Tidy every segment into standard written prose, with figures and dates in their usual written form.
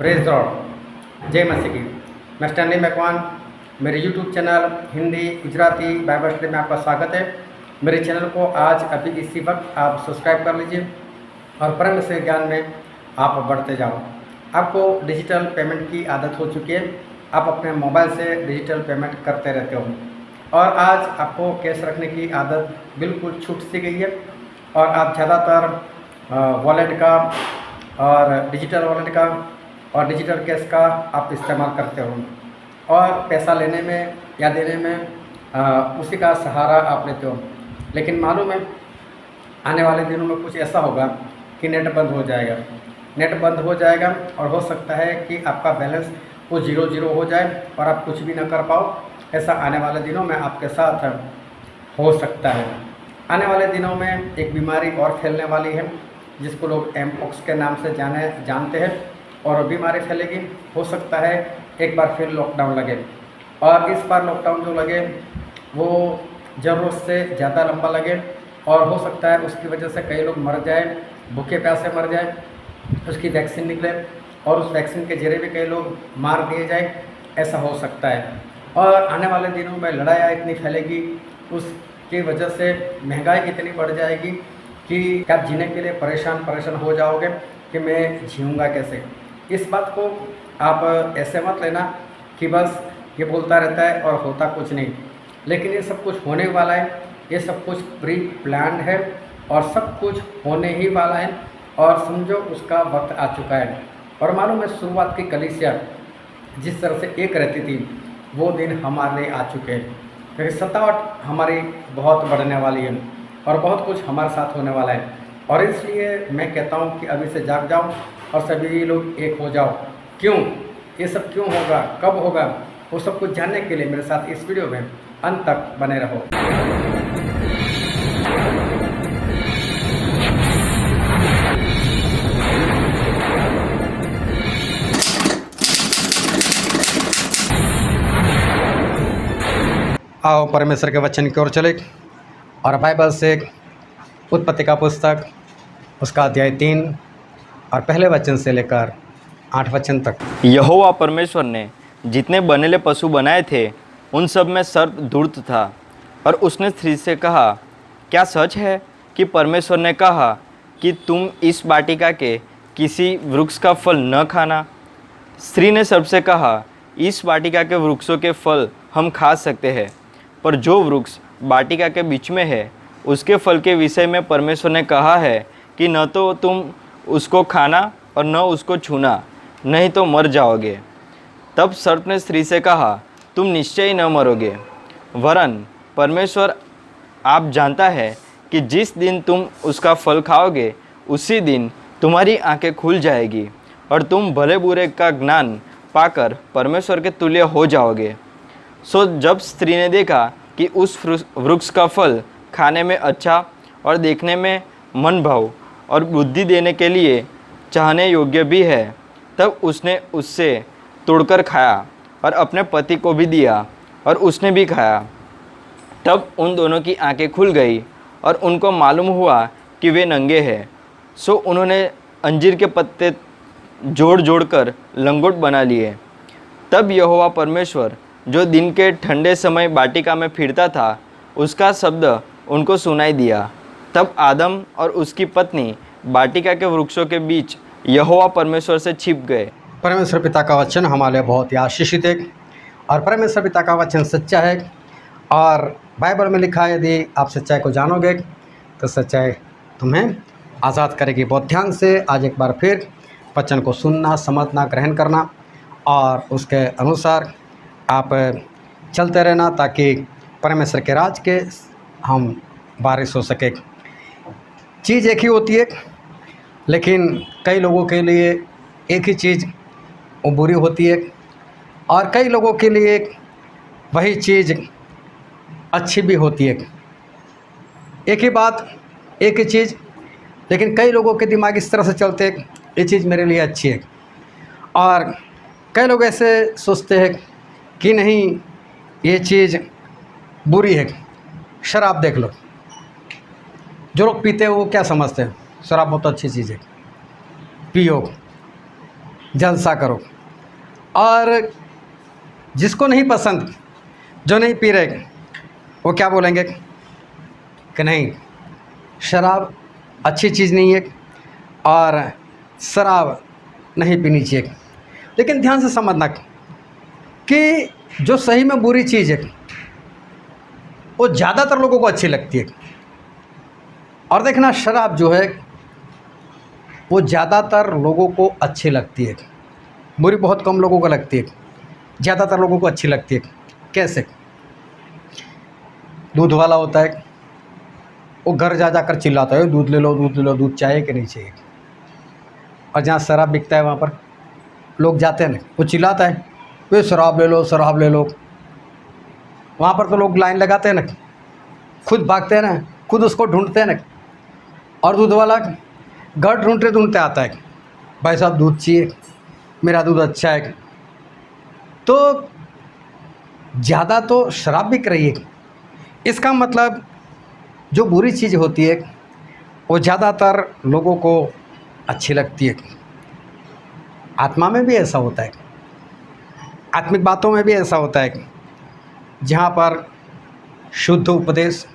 Praise Lord, जय मसीह की। मैं स्टैनली मैकवान, मेरे YouTube channel Hindi Gujarati Bible study में आपका स्वागत है। मेरे चैनल को आज अभी इसी वक्त आप सब्सक्राइब कर लीजिए और परम से ज्ञान में आप बढ़ते जाओ। आपको डिजिटल पेमेंट की आदत हो चुकी है, आप अपने मोबाइल से डिजिटल पेमेंट करते रहते हो और आज आपको कैश रखने की आदत बिल्कुल छूट सी गई है और आप ज़्यादातर वॉलेट का और डिजिटल वॉलेट का और डिजिटल कैश का आप इस्तेमाल करते हो और पैसा लेने में या देने में उसी का सहारा आप लेते हो। लेकिन मालूम है आने वाले दिनों में कुछ ऐसा होगा कि नेट बंद हो जाएगा, नेट बंद हो जाएगा और हो सकता है कि आपका बैलेंस वो 0 हो जाए और आप कुछ भी ना कर पाओ। ऐसा आने वाले दिनों में आपके साथ हो सकता है। आने वाले दिनों में एक बीमारी और फैलने वाली है जिसको लोग एमपॉक्स के नाम से जानते हैं और बीमारी फैलेगी। हो सकता है एक बार फिर लॉकडाउन लगे और इस बार लॉकडाउन जो लगे वो ज़रूरत से ज़्यादा लंबा लगे और हो सकता है उसकी वजह से कई लोग मर जाए, भूखे प्यासे मर जाए, उसकी वैक्सीन निकले और उस वैक्सीन के जरिए भी कई लोग मार दिए जाए, ऐसा हो सकता है। और आने वाले दिनों में लड़ाइयाँ इतनी फैलेगी, उसकी वजह से महंगाई इतनी बढ़ जाएगी कि आप जीने के लिए परेशान हो जाओगे कि मैं जीऊँगा कैसे। इस बात को आप ऐसे मत लेना कि बस ये बोलता रहता है और होता कुछ नहीं, लेकिन ये सब कुछ होने वाला है, ये सब कुछ प्री प्लान्ड है और सब कुछ होने ही वाला है और समझो उसका वक्त आ चुका है। और मालूम है शुरुआत की कलीसिया जिस तरह से एक रहती थी वो दिन हमारे लिए आ चुके हैं, क्योंकि सतावट हमारी बहुत बढ़ने वाली है और बहुत कुछ हमारे साथ होने वाला है। और इसलिए मैं कहता हूँ कि अभी से जाग जाओ और सभी लोग एक हो जाओ। क्यों ये सब क्यों होगा, कब होगा, वो सब कुछ जानने के लिए मेरे साथ इस वीडियो में अंत तक बने रहो। आओ परमेश्वर के वचन की ओर चले और बाइबल से उत्पत्ति का पुस्तक उसका अध्याय 3 और पहले वचन से लेकर 8 वचन तक। यहोवा परमेश्वर ने जितने बनेले पशु बनाए थे उन सब में सर्प धूर्त था और उसने स्त्री से कहा, क्या सच है कि परमेश्वर ने कहा कि तुम इस वाटिका के किसी वृक्ष का फल न खाना? स्त्री ने सर्प से कहा, इस वाटिका के वृक्षों के फल हम खा सकते हैं, पर जो वृक्ष वाटिका के बीच में है उसके फल के विषय में परमेश्वर ने कहा है कि न तो तुम उसको खाना और न उसको छूना, नहीं तो मर जाओगे। तब सर्प ने स्त्री से कहा, तुम निश्चय ही न मरोगे, वरन परमेश्वर आप जानता है कि जिस दिन तुम उसका फल खाओगे उसी दिन तुम्हारी आंखें खुल जाएगी और तुम भले बुरे का ज्ञान पाकर परमेश्वर के तुल्य हो जाओगे। सो जब स्त्री ने देखा कि उस वृक्ष का फल खाने में अच्छा और देखने में मन भाव और बुद्धि देने के लिए चाहने योग्य भी है, तब उसने उससे तोड़कर खाया और अपने पति को भी दिया और उसने भी खाया। तब उन दोनों की आंखें खुल गई और उनको मालूम हुआ कि वे नंगे हैं। सो उन्होंने अंजीर के पत्ते जोड़ कर लंगोट बना लिए। तब यहोवा परमेश्वर जो दिन के ठंडे समय वाटिका में फिरता था उसका शब्द उनको सुनाई दिया। तब आदम और उसकी पत्नी वाटिका के वृक्षों के बीच यहोवा परमेश्वर से छिप गए। परमेश्वर पिता का वचन हमारे लिए बहुत ही आशीषित है और परमेश्वर पिता का वचन सच्चा है और बाइबल में लिखा है यदि आप सच्चाई को जानोगे तो सच्चाई तुम्हें आज़ाद करेगी। बहुत ध्यान से आज एक बार फिर वचन को सुनना, समझना, ग्रहण करना और उसके अनुसार आप चलते रहना ताकि परमेश्वर के राज के हम वारिस हो सके। चीज़ एक ही होती है लेकिन कई लोगों के लिए एक ही चीज़ वो बुरी होती है और कई लोगों के लिए वही चीज़ अच्छी भी होती है। एक ही बात, एक ही चीज़, लेकिन कई लोगों के दिमाग इस तरह से चलते हैं ये चीज़ मेरे लिए अच्छी है और कई लोग ऐसे सोचते हैं कि नहीं ये चीज़ बुरी है। शराब देख लो, जो लोग पीते हैं वो क्या समझते हैं, शराब बहुत अच्छी चीज़ है, पियो। जलसा करो। और जिसको नहीं पसंद, जो नहीं पी रहे, वो क्या बोलेंगे कि नहीं, शराब अच्छी चीज़ नहीं है और शराब नहीं पीनी चाहिए। लेकिन ध्यान से समझना कि जो सही में बुरी चीज़ है वो ज़्यादातर लोगों को अच्छी लगती है। और देखना, शराब जो है वो ज़्यादातर लोगों को अच्छी लगती है, बुरी बहुत कम लोगों को लगती है, ज़्यादातर लोगों को अच्छी लगती है। कैसे? दूध वाला होता है, वो घर जा जाकर चिल्लाता है, दूध ले लो, दूध ले लो, दूध चाहिए कि नहीं चाहिए। और जहाँ शराब बिकता है वहाँ पर लोग जाते हैं ना, वो चिल्लाता है, वे शराब ले लो, शराब ले लो। वहाँ पर तो लोग लाइन लगाते हैं ना, खुद भागते हैं ना, खुद उसको ढूंढते हैं ना। और दूध वाला घर ढूंढते ढूंढते आता है, भाई साहब दूध चाहिए, मेरा दूध अच्छा है। तो ज़्यादा तो शराब बिक रही है, इसका मतलब जो बुरी चीज़ होती है वो ज़्यादातर लोगों को अच्छी लगती है। आत्मा में भी ऐसा होता है, आत्मिक बातों में भी ऐसा होता है, जहाँ पर शुद्ध उपदेश,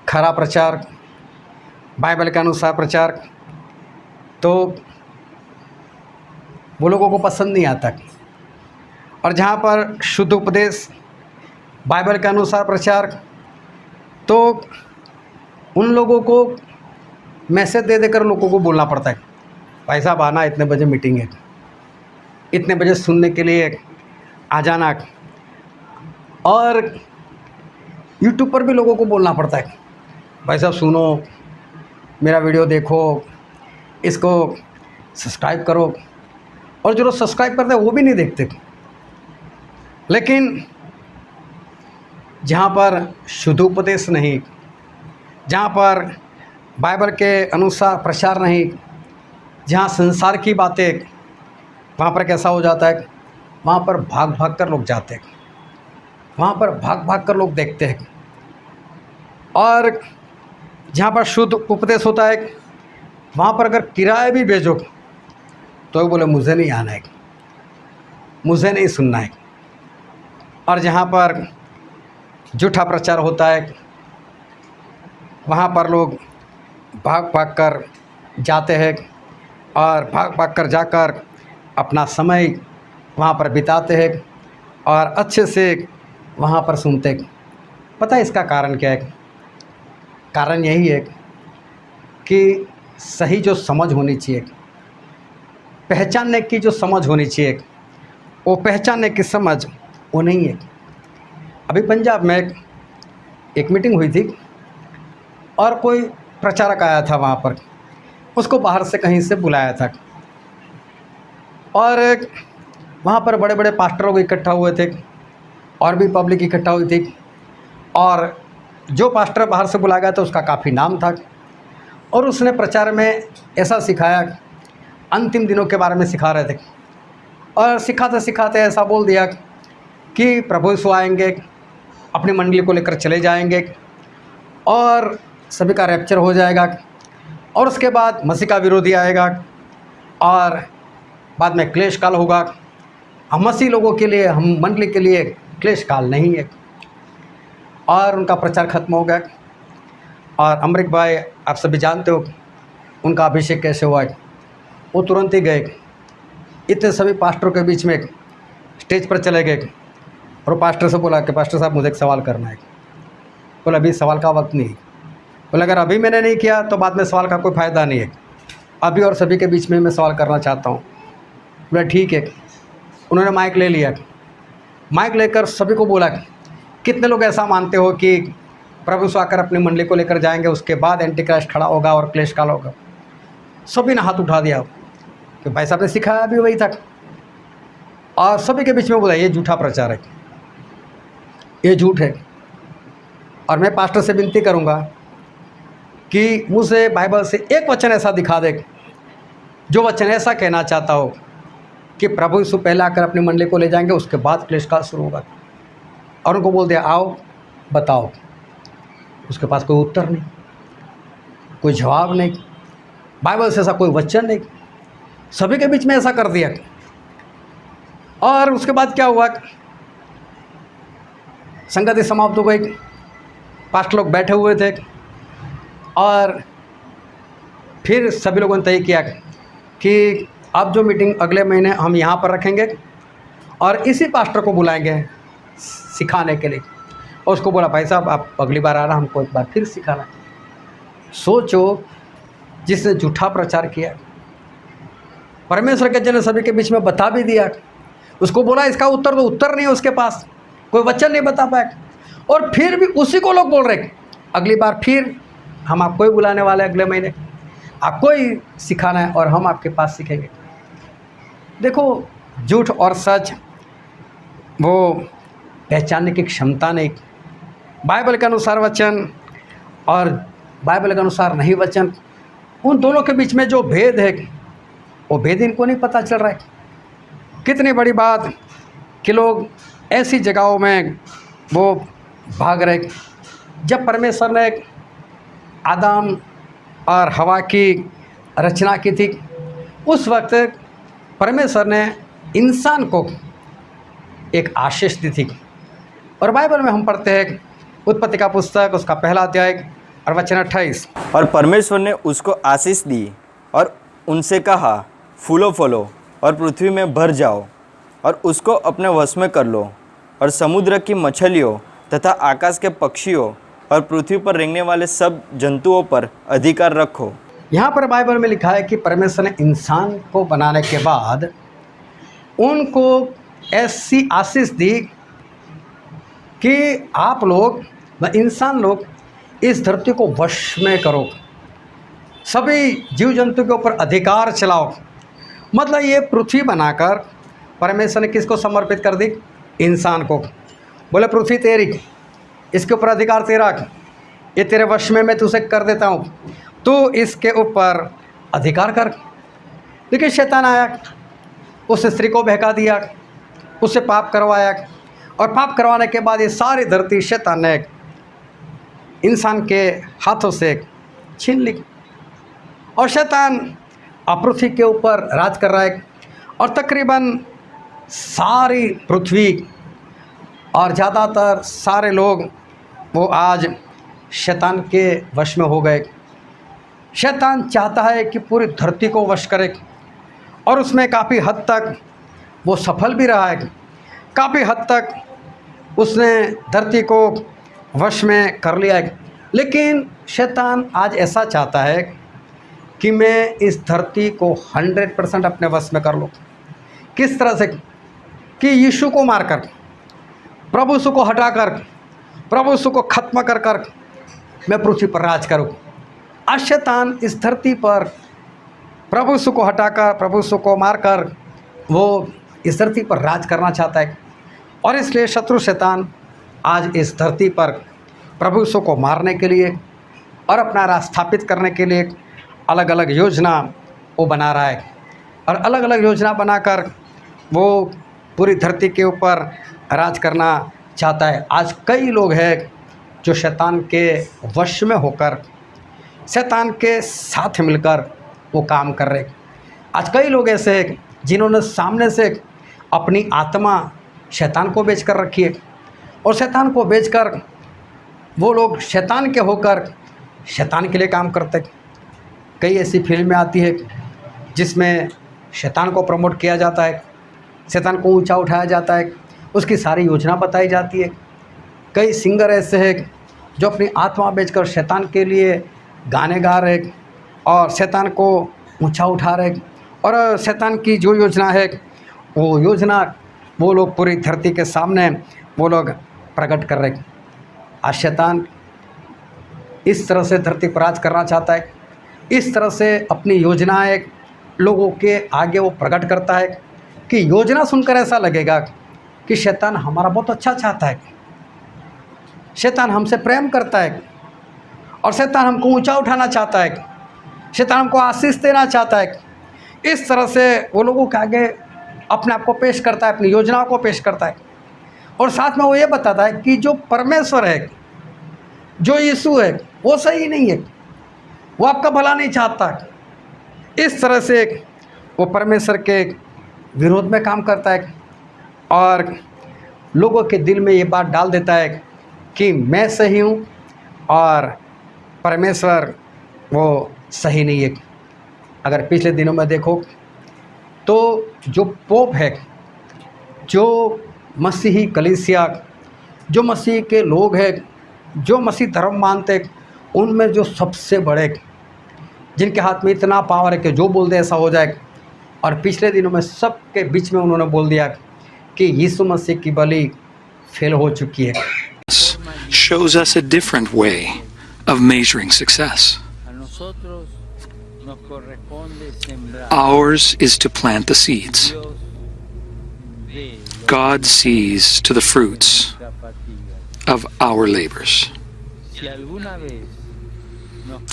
खरा प्रचार, बाइबल के अनुसार प्रचार, तो वो लोगों को पसंद नहीं आता। और जहाँ पर शुद्ध उपदेश, बाइबल के अनुसार प्रचार, तो उन लोगों को मैसेज दे देकर लोगों को बोलना पड़ता है, भाई साहब आना, इतने बजे मीटिंग है, इतने बजे सुनने के लिए आ जाना। और यूट्यूब पर भी लोगों को बोलना पड़ता है, भाई साहब सुनो, मेरा वीडियो देखो, इसको सब्सक्राइब करो। और जो लोग सब्सक्राइब करते हैं वो भी नहीं देखते। लेकिन जहाँ पर शुद्ध उपदेश नहीं, जहाँ पर बाइबल के अनुसार प्रचार नहीं, जहाँ संसार की बातें, वहाँ पर कैसा हो जाता है, वहाँ पर भाग भाग कर लोग जाते हैं, वहाँ पर भाग भाग कर लोग देखते हैं। और जहाँ पर शुद्ध उपदेश होता है, वहाँ पर अगर किराया भी भेजो तो वो बोले मुझे नहीं आना है, मुझे नहीं सुनना है। और जहाँ पर झूठा प्रचार होता है, वहाँ पर लोग भाग भाग कर जाते हैं और भाग भाग कर जाकर अपना समय वहाँ पर बिताते हैं और अच्छे से वहाँ पर सुनते हैं। पता है इसका कारण क्या है? कारण यही है कि सही जो समझ होनी चाहिए, पहचानने की जो समझ होनी चाहिए, वो पहचानने की समझ वो नहीं है। अभी पंजाब में एक मीटिंग हुई थी और कोई प्रचारक आया था वहाँ पर, उसको बाहर से कहीं से बुलाया था। और वहाँ पर बड़े बड़े पास्टर लोग इकट्ठा हुए थे और भी पब्लिक इकट्ठा हुई थी। और जो पास्टर बाहर से बुलाया गया था उसका काफ़ी नाम था और उसने प्रचार में ऐसा सिखाया, अंतिम दिनों के बारे में सिखा रहे थे। और सिखाते सिखाते ऐसा बोल दिया कि प्रभु यीशु आएंगे, अपनी मंडली को लेकर चले जाएंगे और सभी का रैप्चर हो जाएगा और उसके बाद मसीह का विरोधी आएगा और बाद में क्लेश काल होगा। हम मसीह लोगों के लिए, हम मंडली के लिए क्लेश काल नहीं है। और उनका प्रचार खत्म हो गया। और अमरीक भाई, आप सभी जानते हो उनका अभिषेक कैसे हुआ है। वो तुरंत ही गए, इतने सभी पास्टरों के बीच में स्टेज पर चले गए और पास्टर से बोला कि पास्टर साहब मुझे एक सवाल करना है। बोला अभी सवाल का वक्त नहीं। बोला अगर अभी मैंने नहीं किया तो बाद में सवाल का कोई फ़ायदा नहीं है, अभी और सभी के बीच में मैं सवाल करना चाहता हूँ। बोला ठीक है। उन्होंने माइक ले लिया, माइक लेकर सभी को बोला कितने लोग ऐसा मानते हो कि प्रभु यीशु आकर अपनी मंडली को लेकर जाएंगे, उसके बाद एंटी क्राइस्ट खड़ा होगा और क्लेश काल होगा। सभी ने हाथ उठा दिया कि भाई साहब ने सिखाया भी वही था। और सभी के बीच में बोला ये झूठा प्रचार है, ये झूठ है। और मैं पास्टर से विनती करूंगा कि मुझे बाइबल से एक वचन ऐसा दिखा दे जो वचन ऐसा कहना चाहता हो कि प्रभु यीशु पहले आकर अपनी मंडली को ले जाएंगे, उसके बाद क्लेश काल शुरू होगा। और उनको बोल दिया आओ बताओ। उसके पास कोई उत्तर नहीं, कोई जवाब नहीं, बाइबल से ऐसा कोई वचन नहीं। सभी के बीच में ऐसा कर दिया। और उसके बाद क्या हुआ, संगति समाप्त हो गई, पास्ट लोग बैठे हुए थे और फिर सभी लोगों ने तय किया कि अब जो मीटिंग अगले महीने हम यहाँ पर रखेंगे और इसी पास्टर को बुलाएंगे सिखाने के लिए। और उसको बोला, भाई साहब आप अगली बार आना, हमको एक बार फिर सिखाना। सोचो, जिसने झूठा प्रचार किया, परमेश्वर के जन सभी के बीच में बता भी दिया, उसको बोला इसका उत्तर, तो उत्तर नहीं है उसके पास, कोई वचन नहीं बता पाया। और फिर भी उसी को लोग बोल रहे अगली बार फिर हम आपको ही बुलाने वाले हैं, अगले महीने आपको ही सिखाना है और हम आपके पास सीखेंगे। देखो, झूठ और सच वो पहचानने की क्षमता नहीं। बाइबल के अनुसार वचन और बाइबल के अनुसार नहीं वचन, उन दोनों के बीच में जो भेद है वो भेद इनको नहीं पता चल रहा है। कितनी बड़ी बात कि लोग ऐसी जगहों में वो भाग रहे। जब परमेश्वर ने आदम और हवा की रचना की थी, उस वक्त परमेश्वर ने इंसान को एक आशीष दी थी। और बाइबल में हम पढ़ते हैं, उत्पत्ति का पुस्तक उसका पहला अध्याय और वचन 28। और परमेश्वर ने उसको आशीष दी और उनसे कहा, फूलो फलो और पृथ्वी में भर जाओ और उसको अपने वश में कर लो और समुद्र की मछलियों तथा आकाश के पक्षियों और पृथ्वी पर रेंगने वाले सब जंतुओं पर अधिकार रखो। यहाँ पर बाइबल में लिखा है कि परमेश्वर ने इंसान को बनाने के बाद उनको ऐसी आशीष दी कि आप लोग व इंसान लोग इस धरती को वश में करो, सभी जीव जंतु के ऊपर अधिकार चलाओ। मतलब ये पृथ्वी बनाकर परमेश्वर ने किसको समर्पित कर दी? इंसान को। बोले पृथ्वी तेरी, इसके ऊपर अधिकार तेरा, ये तेरे वश में मैं तुझे कर देता हूँ, तू इसके ऊपर अधिकार कर। लेकिन शैतान आया, उस स्त्री को बहका दिया, उससे पाप करवाया और पाप करवाने के बाद ये सारी धरती शैतान ने इंसान के हाथों से छीन ली और शैतान पृथ्वी के ऊपर राज कर रहा है। और तकरीबन सारी पृथ्वी और ज़्यादातर सारे लोग वो आज शैतान के वश में हो गए। शैतान चाहता है कि पूरी धरती को वश करे और उसमें काफ़ी हद तक वो सफल भी रहा है। काफ़ी हद तक उसने धरती को वश में कर लिया है। लेकिन शैतान आज ऐसा चाहता है कि मैं इस धरती को 100% अपने वश में कर लूँ। किस तरह से? कि यीशु को मारकर, प्रभु यीशु को हटाकर, प्रभु यीशु को ख़त्म कर कर मैं पृथ्वी पर राज करूँ। आज शैतान इस धरती पर प्रभु यीशु को हटाकर, प्रभु यीशु को मारकर वो इस धरती पर राज करना चाहता है। और इसलिए शत्रु शैतान आज इस धरती पर प्रभु यीशु को मारने के लिए और अपना राज स्थापित करने के लिए अलग अलग योजना वो बना रहा है। और अलग अलग योजना बनाकर वो पूरी धरती के ऊपर राज करना चाहता है। आज कई लोग हैं जो शैतान के वश में होकर, शैतान के साथ मिलकर वो काम कर रहे। आज कई लोग ऐसे हैं जिन्होंने सामने से अपनी आत्मा शैतान को बेच कर रखी है और शैतान को बेचकर वो लोग शैतान के होकर शैतान के लिए काम करते। कई ऐसी फिल्में आती है जिसमें शैतान को प्रमोट किया जाता है, शैतान को ऊंचा उठाया जाता है, उसकी सारी योजना बताई जाती है। कई सिंगर ऐसे हैं जो अपनी आत्मा बेचकर शैतान के लिए गाने गा रहे और शैतान को ऊंचा उठा रहे और शैतान की जो योजना है वो योजना वो लोग पूरी धरती के सामने वो लोग प्रकट कर रहे। आज शैतान इस तरह से धरती पर राज करना चाहता है, इस तरह से अपनी योजनाएं लोगों के आगे वो प्रकट करता है कि योजना सुनकर ऐसा लगेगा कि शैतान हमारा बहुत अच्छा चाहता है, शैतान हमसे प्रेम करता है और शैतान हमको ऊंचा उठाना चाहता है, शैतान हमको आशीष देना चाहता है। इस तरह से वो लोगों के आगे अपने आप को पेश करता है, अपनी योजनाओं को पेश करता है और साथ में वो ये बताता है कि जो परमेश्वर है, जो यीशु है, वो सही नहीं है, वो आपका भला नहीं चाहता। इस तरह से वो परमेश्वर के विरोध में काम करता है और लोगों के दिल में ये बात डाल देता है कि मैं सही हूँ और परमेश्वर वो सही नहीं है। अगर पिछले दिनों में देखो तो जो पोप है, जो मसीही कलीसिया, जो मसीह के लोग हैं, जो मसीह धर्म मानते हैं, उनमें जो सबसे बड़े, जिनके हाथ में इतना पावर है कि जो बोल दे ऐसा हो जाए, और पिछले दिनों में सबके बीच में उन्होंने बोल दिया कि यीशु मसीह की बलि फेल हो चुकी है। Shows us a different way of measuring success. Ours is to plant the seeds. God sees to the fruits of our labors.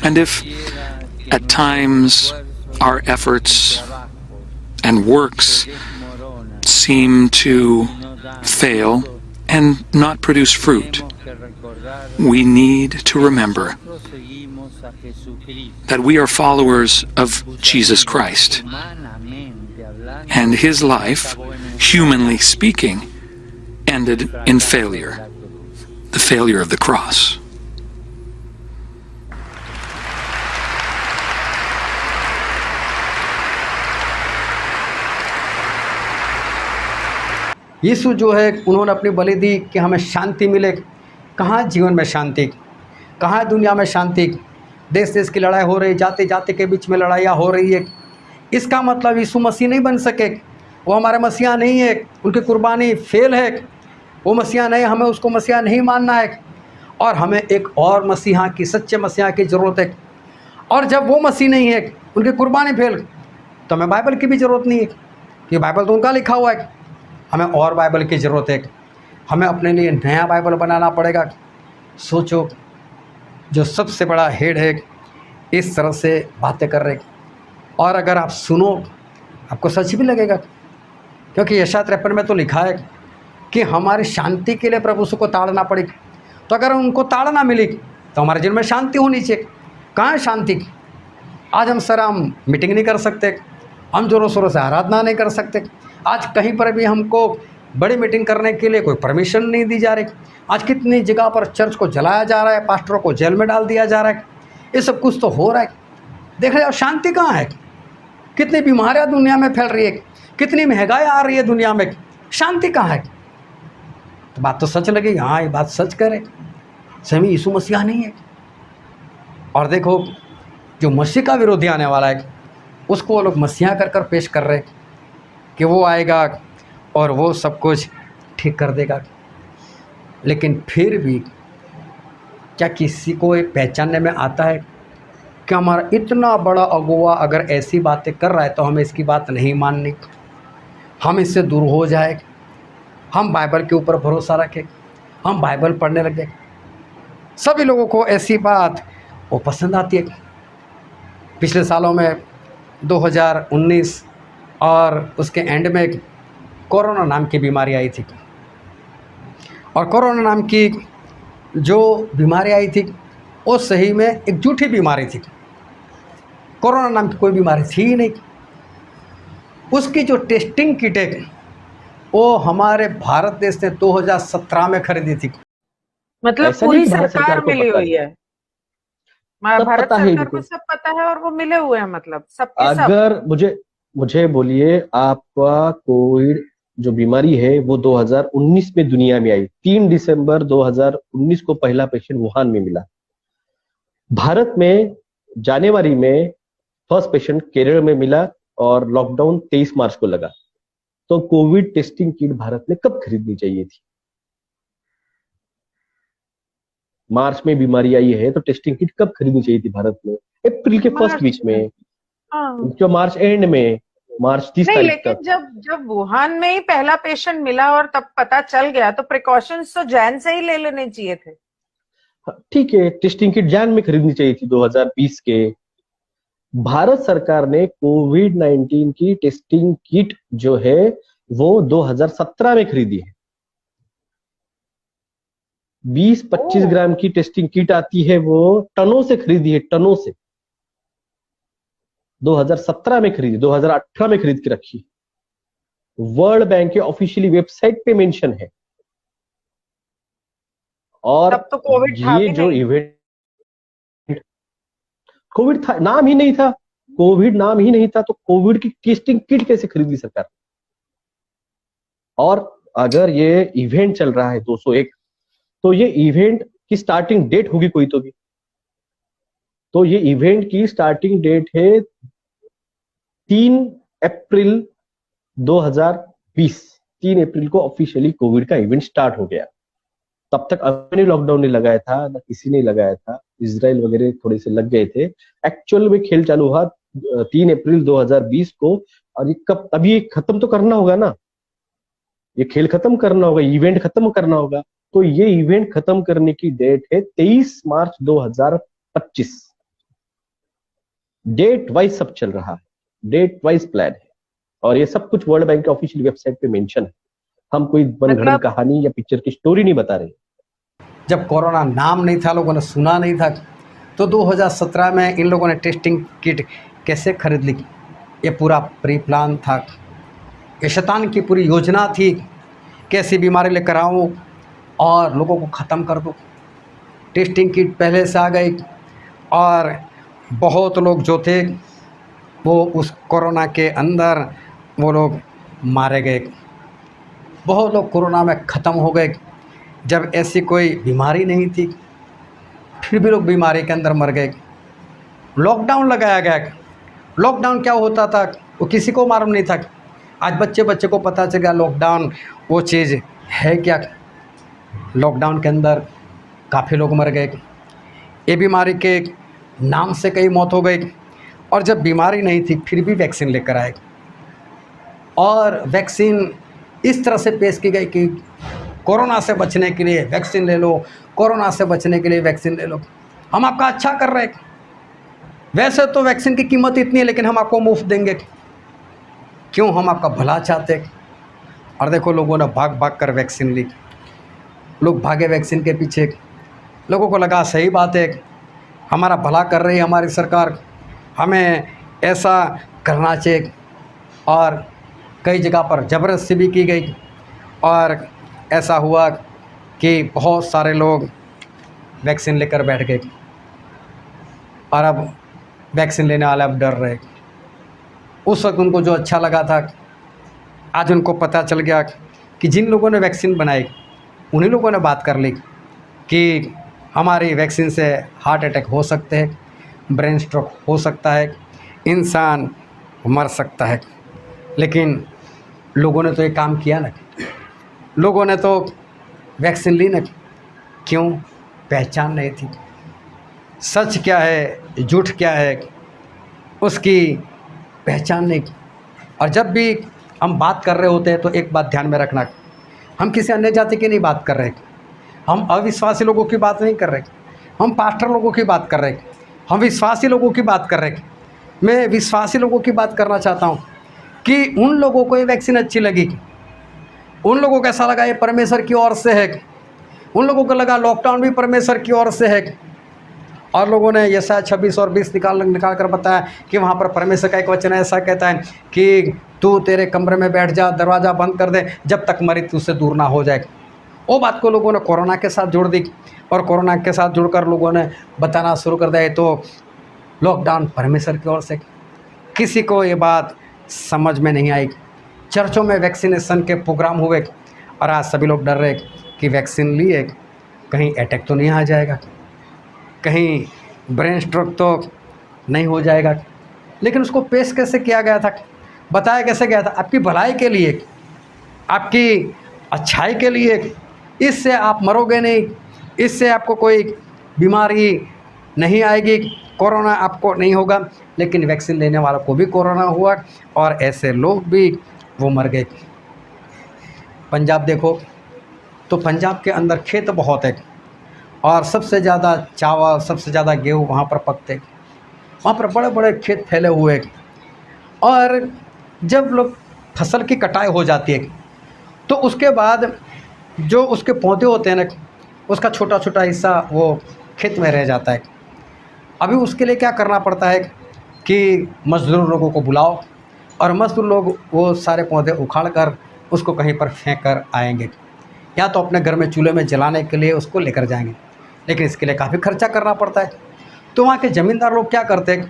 And if at times our efforts and works seem to fail and not produce fruit, we need to remember that we are followers of Jesus Christ, and his life, humanly speaking, ended in failure, the failure of the cross. यीशु जो है उन्होंने अपनी बलि दी कि हमें शांति मिले। कहाँ जीवन में शांति, कहाँ दुनिया में शांति? देश देश की लड़ाई हो रही, जाति जाति के बीच में लड़ाइयाँ हो रही है। इसका मतलब यीशु मसीह नहीं बन सके, वो हमारे मसीहा नहीं है, उनकी कुर्बानी फेल है, वो मसीहा नहीं, हमें उसको मसीहा नहीं मानना है और हमें एक और मसीहा की, सच्चे मसीहा की ज़रूरत है। और जब वो मसीह नहीं है, उनकी कुर्बानी फेल, तो हमें बाइबल की भी ज़रूरत नहीं है कि बाइबल तो उनका लिखा हुआ है। हमें और बाइबल की ज़रूरत है, हमें अपने लिए नया बाइबल बनाना पड़ेगा। सोचो, जो सबसे बड़ा हेड है इस तरह से बातें कर रहे, और अगर आप सुनो आपको सच भी लगेगा, क्योंकि यशायाह 53 में तो लिखा है कि हमारी शांति के लिए प्रभु को ताड़ना पड़ेगी। तो अगर उनको ताड़ना मिली तो हमारे जीवन में शांति होनी चाहिए। कहाँ है शांति? आज हम हम मीटिंग नहीं कर सकते, हम जोरों शोरों से आराधना नहीं कर सकते, आज कहीं पर भी हमको बड़ी मीटिंग करने के लिए कोई परमिशन नहीं दी जा रही। आज कितनी जगह पर चर्च को जलाया जा रहा है, पास्टरों को जेल में डाल दिया जा रहा है, ये सब कुछ तो हो रहा है। देखा जाओ शांति कहाँ है? कितनी बीमारियाँ दुनिया में फैल रही है, कितनी महंगाई आ रही है दुनिया में, शांति कहाँ है? तो बात तो सच लगेगी, हाँ ये बात सच करे, सही यीशु मसीहा नहीं है। और देखो, जो मसीह का विरोधी आने वाला है उसको वो लोग मसीहा कर कर पेश कर रहे कि वो आएगा और वो सब कुछ ठीक कर देगा। लेकिन फिर भी क्या किसी को ये पहचानने में आता है कि हमारा इतना बड़ा अगुवा अगर ऐसी बातें कर रहा है तो हमें इसकी बात नहीं माननी, हम इससे दूर हो जाए, हम बाइबल के ऊपर भरोसा रखें, हम बाइबल पढ़ने लगे। सभी लोगों को ऐसी बात वो पसंद आती है। पिछले सालों में 2019 और उसके एंड में कोरोना नाम की बीमारी आई थी, और कोरोना नाम की जो बीमारी आई थी वो सही में एक झूठी बीमारी थी। कोरोना नाम की कोई बीमारी थी ही नहीं। उसकी जो टेस्टिंग किट है वो हमारे भारत देश ने 2017 में खरीदी थी। मतलब ऐसा पूरी नहीं कि भारत सरकार सरकार को मिली पता हुई है। सब भारत पता है सरकार को इनको। सब पता है और वो मिले हुए हैं, मतलब सबके सब। अगर मुझे बोलिए, आपका कोविड जो बीमारी है वो 2019 में दुनिया में आई। 3 दिसंबर 2019 को पहला पेशेंट वुहान में मिला। भारत में जनवरी में फर्स्ट पेशेंट केरल में मिला और लॉकडाउन 23 मार्च को लगा। तो कोविड टेस्टिंग किट भारत में कब खरीदनी चाहिए थी? मार्च में बीमारी आई है तो टेस्टिंग किट कब खरीदनी चाहिए थी भारत में? अप्रैल के फर्स्ट वीक में, हाँ। जो मार्च एंड में, मार्च 30 नहीं, तारीख लेकिन तक। जब वुहान में ही पहला पेशेंट मिला और तब पता चल गया तो प्रिकॉशंस तो जैन से ही ले लेने चाहिए थे। ठीक है, टेस्टिंग किट जैन में खरीदनी चाहिए थी 2020 के। भारत सरकार ने कोविड 19 की टेस्टिंग किट जो है वो 2017 में खरीदी है। 20-25 ग्राम की टेस्टिंग किट आती है, वो टनों से खरीदी है, टनों से। 2017 में खरीदी, 2018 में खरीद के रखी। वर्ल्ड बैंक के ऑफिशियली वेबसाइट पे मेंशन है। और तब तो कोविड था ये भी जो नहीं। इवेंट, कोविड था, नाम ही नहीं था, कोविड नाम ही नहीं था, तो कोविड की टेस्टिंग किट कैसे खरीदी सरकार? और अगर ये इवेंट चल रहा है 201, तो ये इवेंट की स्टार्टिंग डेट होगी कोई तो भी। तो ये इवेंट की स्टार्टिंग डेट है 3 अप्रैल 2020। 3 अप्रैल को ऑफिशियली कोविड का इवेंट स्टार्ट हो गया। तब तक अपने लॉकडाउन नहीं लगाया था, ना किसी ने लगाया था। इजराइल वगैरह थोड़े से लग गए थे। एक्चुअल में खेल चालू हुआ 3 अप्रैल 2020 को। और ये कब, अभी ये खत्म तो करना होगा ना, ये खेल खत्म करना होगा, इवेंट खत्म करना होगा। तो ये इवेंट खत्म करने की डेट है 23 मार्च 2025। डेट वाइज सब चल रहा है, डेट वाइज प्लान है। और ये सब कुछ वर्ल्ड बैंक के ऑफिशियल वेबसाइट पे मेंशन है। हम कोई बनगढ़ंत मतलब कहानी या पिक्चर की स्टोरी नहीं बता रहे। जब कोरोना नाम नहीं था, लोगों ने सुना नहीं था, तो 2017 में इन लोगों ने टेस्टिंग किट कैसे खरीद ली? ये पूरा प्री प्लान था, ये शैतान की पूरी योजना थी। कैसी बीमारी लेकर आऊँ और लोगों को ख़त्म कर दूँ। टेस्टिंग किट पहले से आ गई और बहुत लोग जो थे वो उस कोरोना के अंदर वो लोग मारे गए। बहुत लोग कोरोना में ख़त्म हो गए। जब ऐसी कोई बीमारी नहीं थी, फिर भी लोग बीमारी के अंदर मर गए। लॉकडाउन लगाया गया। लॉकडाउन क्या होता था वो किसी को मालूम नहीं था। आज बच्चे बच्चे को पता चल गया लॉकडाउन वो चीज़ है क्या। लॉकडाउन के अंदर काफ़ी लोग मर गए। ये बीमारी के नाम से कई मौत हो गई। और जब बीमारी नहीं थी फिर भी वैक्सीन लेकर आए, और वैक्सीन इस तरह से पेश की गई कि कोरोना से बचने के लिए वैक्सीन ले लो, कोरोना से बचने के लिए वैक्सीन ले लो। हम आपका अच्छा कर रहे हैं। वैसे तो वैक्सीन की कीमत इतनी है, लेकिन हम आपको मुफ्त देंगे। क्यों? हम आपका भला चाहते हैं। और देखो लोगों ने भाग भाग कर वैक्सीन ली। लोग भागे वैक्सीन के पीछे। लोगों को लगा सही बात है, हमारा भला कर रही है हमारी सरकार, हमें ऐसा करना चाहिए। और कई जगह पर ज़बरदस्ती भी की गई। और ऐसा हुआ कि बहुत सारे लोग वैक्सीन लेकर बैठ गए। और अब वैक्सीन लेने वाले अब डर रहे। उस वक्त उनको जो अच्छा लगा था, आज उनको पता चल गया कि जिन लोगों ने वैक्सीन बनाई उन्हीं लोगों ने बात कर ली कि हमारी वैक्सीन से हार्ट अटैक हो सकते हैं, ब्रेन स्ट्रोक हो सकता है, इंसान मर सकता है। लेकिन लोगों ने तो ये काम किया ना, लोगों ने तो वैक्सीन ली ना। क्यों? पहचान नहीं थी। सच क्या है, झूठ क्या है, उसकी पहचान नहीं। और जब भी हम बात कर रहे होते हैं तो एक बात ध्यान में रखना, हम किसी अन्य जाति की नहीं बात कर रहे, हम अविश्वासी लोगों की बात नहीं कर रहे, हम पास्टर लोगों की बात कर रहे, हम विश्वासी लोगों की बात कर रहे। मैं विश्वासी लोगों की बात करना चाहता हूँ कि उन लोगों को ये वैक्सीन अच्छी लगी, उन लोगों को ऐसा लगा ये परमेश्वर की ओर से है, उन लोगों को लगा लॉकडाउन भी परमेश्वर की ओर से है। और लोगों ने यशायाह 26 और 20 निकाल कर बताया कि वहाँ पर परमेश्वर का एक वचन ऐसा कहता है कि तू तेरे कमरे में बैठ जा, दरवाज़ा बंद कर दे, जब तक मृत्यु से दूर ना हो जाए। वो बात को लोगों ने कोरोना के साथ जोड़ दी, और कोरोना के साथ जुड़कर लोगों ने बताना शुरू कर दिया तो लॉकडाउन परमेश्वर की ओर से। किसी को ये बात समझ में नहीं आई। चर्चों में वैक्सीनेशन के प्रोग्राम हुए और आज सभी लोग डर रहे कि वैक्सीन लिए कहीं अटैक तो नहीं आ जाएगा, कहीं ब्रेन स्ट्रोक तो नहीं हो जाएगा। लेकिन उसको पेश कैसे किया गया था, बताया कैसे गया था? आपकी भलाई के लिए, आपकी अच्छाई के लिए। इससे आप मरोगे नहीं, इससे आपको कोई बीमारी नहीं आएगी, कोरोना आपको नहीं होगा। लेकिन वैक्सीन लेने वालों को भी कोरोना हुआ और ऐसे लोग भी वो मर गए। पंजाब देखो तो पंजाब के अंदर खेत बहुत है और सबसे ज़्यादा चावल, सबसे ज़्यादा गेहूँ वहाँ पर पकते। वहाँ पर बड़े बड़े खेत फैले हुए। और जब लोग फसल की कटाई हो जाती है तो उसके बाद जो उसके पौधे होते हैं ना, उसका छोटा छोटा हिस्सा वो खेत में रह जाता है। अभी उसके लिए क्या करना पड़ता है? कि मज़दूर लोगों को बुलाओ और मज़दूर लोग वो सारे पौधे उखाड़ कर उसको कहीं पर फेंक कर आएंगे, या तो अपने घर में चूल्हे में जलाने के लिए उसको लेकर जाएंगे, लेकिन इसके लिए काफ़ी खर्चा करना पड़ता है। तो वहाँ के ज़मींदार लोग क्या करते,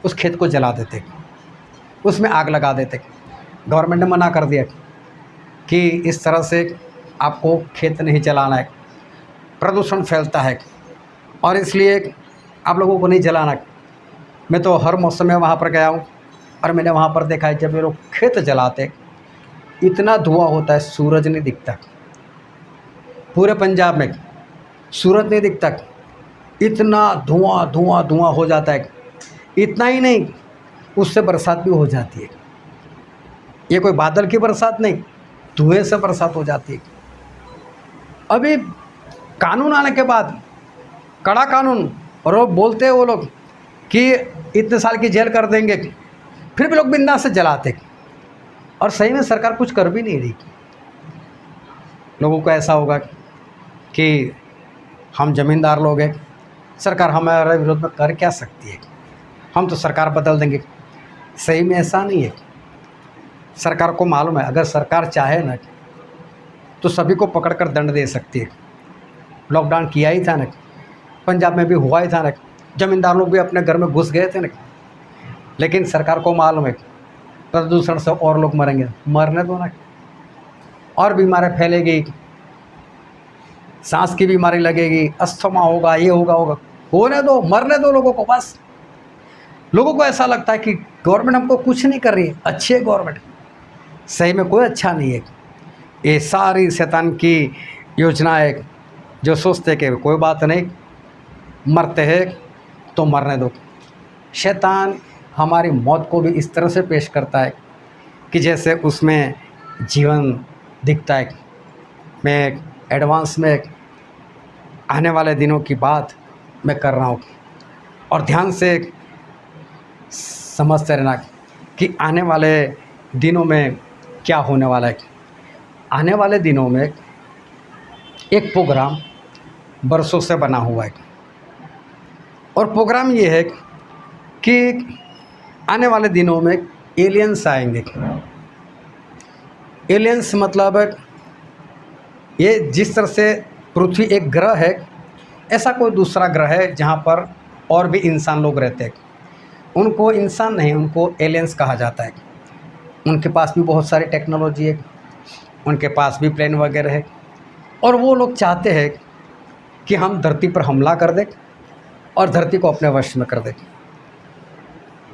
उस खेत को जला देते, उसमें आग लगा देते। गवर्नमेंट ने मना कर दिया कि इस तरह से आपको खेत नहीं जलाना है, प्रदूषण फैलता है और इसलिए आप लोगों को नहीं जलाना है। मैं तो हर मौसम में वहाँ पर गया हूँ और मैंने वहाँ पर देखा है जब ये लोग खेत जलाते इतना धुआं होता है, सूरज नहीं दिखता। पूरे पंजाब में सूरज नहीं दिखता, इतना धुआं धुआं धुआं हो जाता है। इतना ही नहीं, उससे बरसात भी हो जाती है। ये कोई बादल की बरसात नहीं, धुएं से बरसात हो जाती है। अभी कानून आने के बाद, कड़ा कानून, और वो बोलते हैं वो लोग कि इतने साल की जेल कर देंगे, फिर भी लोग बिंदास से जलाते और सही में सरकार कुछ कर भी नहीं रही। लोगों को ऐसा होगा कि हम ज़मींदार लोग हैं, सरकार हमारे विरोध में कर क्या सकती है, हम तो सरकार बदल देंगे। सही में ऐसा नहीं है। सरकार को मालूम है अगर सरकार चाहे ना तो सभी को पकड़कर दंड दे सकती है। लॉकडाउन किया ही था ना, पंजाब में भी हुआ ही था ना, ज़मींदार लोग भी अपने घर में घुस गए थे ना, लेकिन सरकार को मालूम है प्रदूषण से और लोग मरेंगे, मरने दो ना, और बीमारियाँ फैलेगी, सांस की बीमारी लगेगी, अस्थमा होगा, ये होगा, होने दो, मरने दो लोगों को। बस लोगों को ऐसा लगता है कि गवर्नमेंट हमको कुछ नहीं कर रही है, अच्छी है गवर्नमेंट। सही में कोई अच्छा नहीं है। ये सारी शैतान की योजना है जो सोचते कि कोई बात नहीं, मरते हैं तो मरने दो। शैतान हमारी मौत को भी इस तरह से पेश करता है कि जैसे उसमें जीवन दिखता है। मैं एडवांस में आने वाले दिनों की बात मैं कर रहा हूँ और ध्यान से समझते रहना कि आने वाले दिनों में क्या होने वाला है। आने वाले दिनों में एक प्रोग्राम बरसों से बना हुआ है और प्रोग्राम ये है कि आने वाले दिनों में एलियंस आएंगे। एलियंस मतलब ये जिस तरह से पृथ्वी एक ग्रह है, ऐसा कोई दूसरा ग्रह है जहाँ पर और भी इंसान लोग रहते हैं। उनको इंसान नहीं, उनको एलियंस कहा जाता है। उनके पास भी बहुत सारी टेक्नोलॉजी है, उनके पास भी प्लेन वगैरह है और वो लोग चाहते हैं कि हम धरती पर हमला कर दें और धरती को अपने वश में कर दें।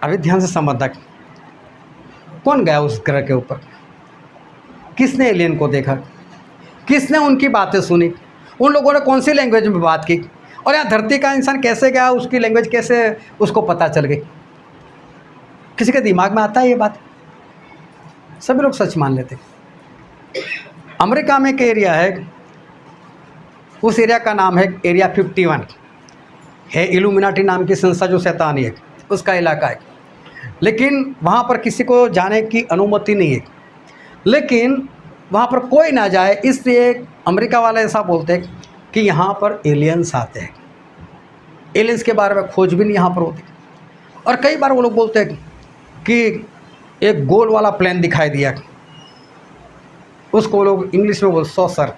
अभी ध्यान से समझना, कौन गया उस ग्रह के ऊपर, किसने एलियन को देखा, किसने उनकी बातें सुनी, उन लोगों ने कौन सी लैंग्वेज में बात की, और यहाँ धरती का इंसान कैसे गया, उसकी लैंग्वेज कैसे उसको पता चल गई। किसी के दिमाग में आता है ये बात? सभी लोग सच मान लेते। अमेरिका में एक एरिया है, उस एरिया का नाम है एरिया 51 है। इल्यूमिनाटी नाम की संस्था जो शैतानी है उसका इलाका है, लेकिन वहाँ पर किसी को जाने की अनुमति नहीं है। लेकिन वहाँ पर कोई ना जाए, इसलिए अमेरिका वाले ऐसा बोलते हैं कि यहाँ पर एलियंस आते हैं। एलियंस के बारे में खोजबीन यहाँ पर होती। और कई बार वो लोग बोलते हैं कि एक गोल वाला प्लेन दिखाई दिया, उसको लोग इंग्लिश में बोलते सॉसर,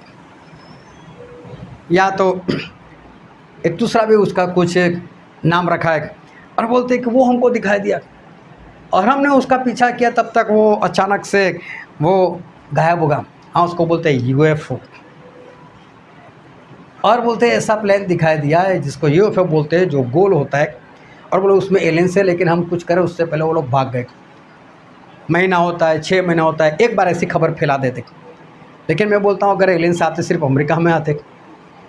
या तो एक दूसरा भी उसका कुछ नाम रखा है, और बोलते हैं कि वो हमको दिखाई दिया और हमने उसका पीछा किया, तब तक वो अचानक से वो गायब होगा। हाँ, उसको बोलते हैं यूएफओ। और बोलते हैं ऐसा प्लेन दिखाई दिया है जिसको यूएफओ बोलते हैं, जो गोल होता है, और बोले उसमें एलियंस है, लेकिन हम कुछ करें उससे पहले वो लोग भाग गए। महीना होता है, 6 महीना होता है, एक बार ऐसी खबर फैला देते। लेकिन मैं बोलता हूँ अगर एलियंस आते सिर्फ अमेरिका में आते,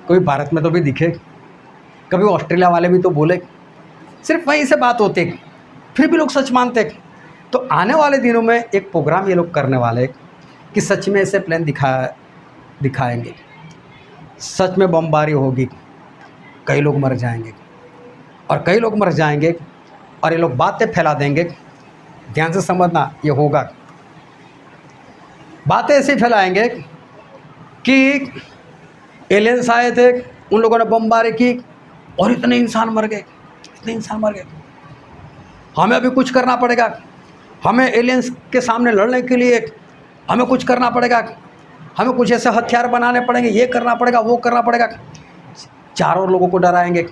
कोई भारत में तो भी दिखे, कभी ऑस्ट्रेलिया वाले भी तो बोले, सिर्फ वहीं से बात होती, फिर भी लोग सच मानते। तो आने वाले दिनों में एक प्रोग्राम ये लोग करने वाले कि सच में ऐसे प्लेन दिखाएंगे, सच में बमबारी होगी, कई लोग मर जाएंगे और कई लोग मर जाएंगे और ये लोग बातें फैला देंगे। ध्यान से समझना, ये होगा। बातें ऐसे फैलाएंगे कि एलियंस आए थे, उन लोगों ने बमबारी की और इतने इंसान मर गए, इतने इंसान मर गए। हमें अभी कुछ करना पड़ेगा, हमें एलियंस के सामने लड़ने के लिए हमें कुछ करना पड़ेगा, हमें कुछ ऐसे हथियार बनाने पड़ेंगे, ये करना पड़ेगा, वो करना पड़ेगा। चारों लोगों को डराएंगे,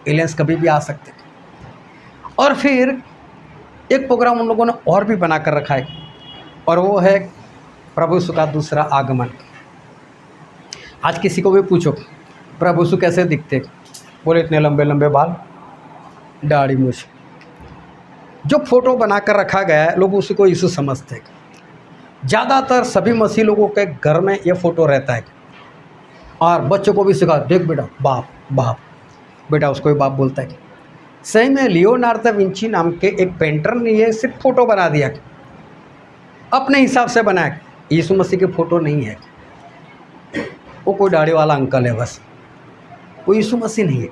एलियंस कभी भी आ सकते। और फिर एक प्रोग्राम उन लोगों ने और भी बना कर रखा है, और वो है प्रभु यीशु का दूसरा आगमन। आज किसी को भी पूछो प्रभु यीशु कैसे दिखते, बोले इतने लंबे लंबे बाल, दाढ़ी मूछ। जो फोटो बना कर रखा गया है लोग उसी को यीशु समझते हैं। ज़्यादातर सभी मसीह लोगों के घर में ये फ़ोटो रहता है, और बच्चों को भी सिखा, देख बेटा बाप बाप, बेटा उसको भी बाप बोलता है। सही में लियोनार्डो विंची नाम के एक पेंटर ने ये सिर्फ फ़ोटो बना दिया, अपने हिसाब से बनाया। यीशु मसीह की फ़ोटो नहीं है, वो कोई दाढ़ी वाला अंकल है बस, वो यीशु मसीह नहीं है।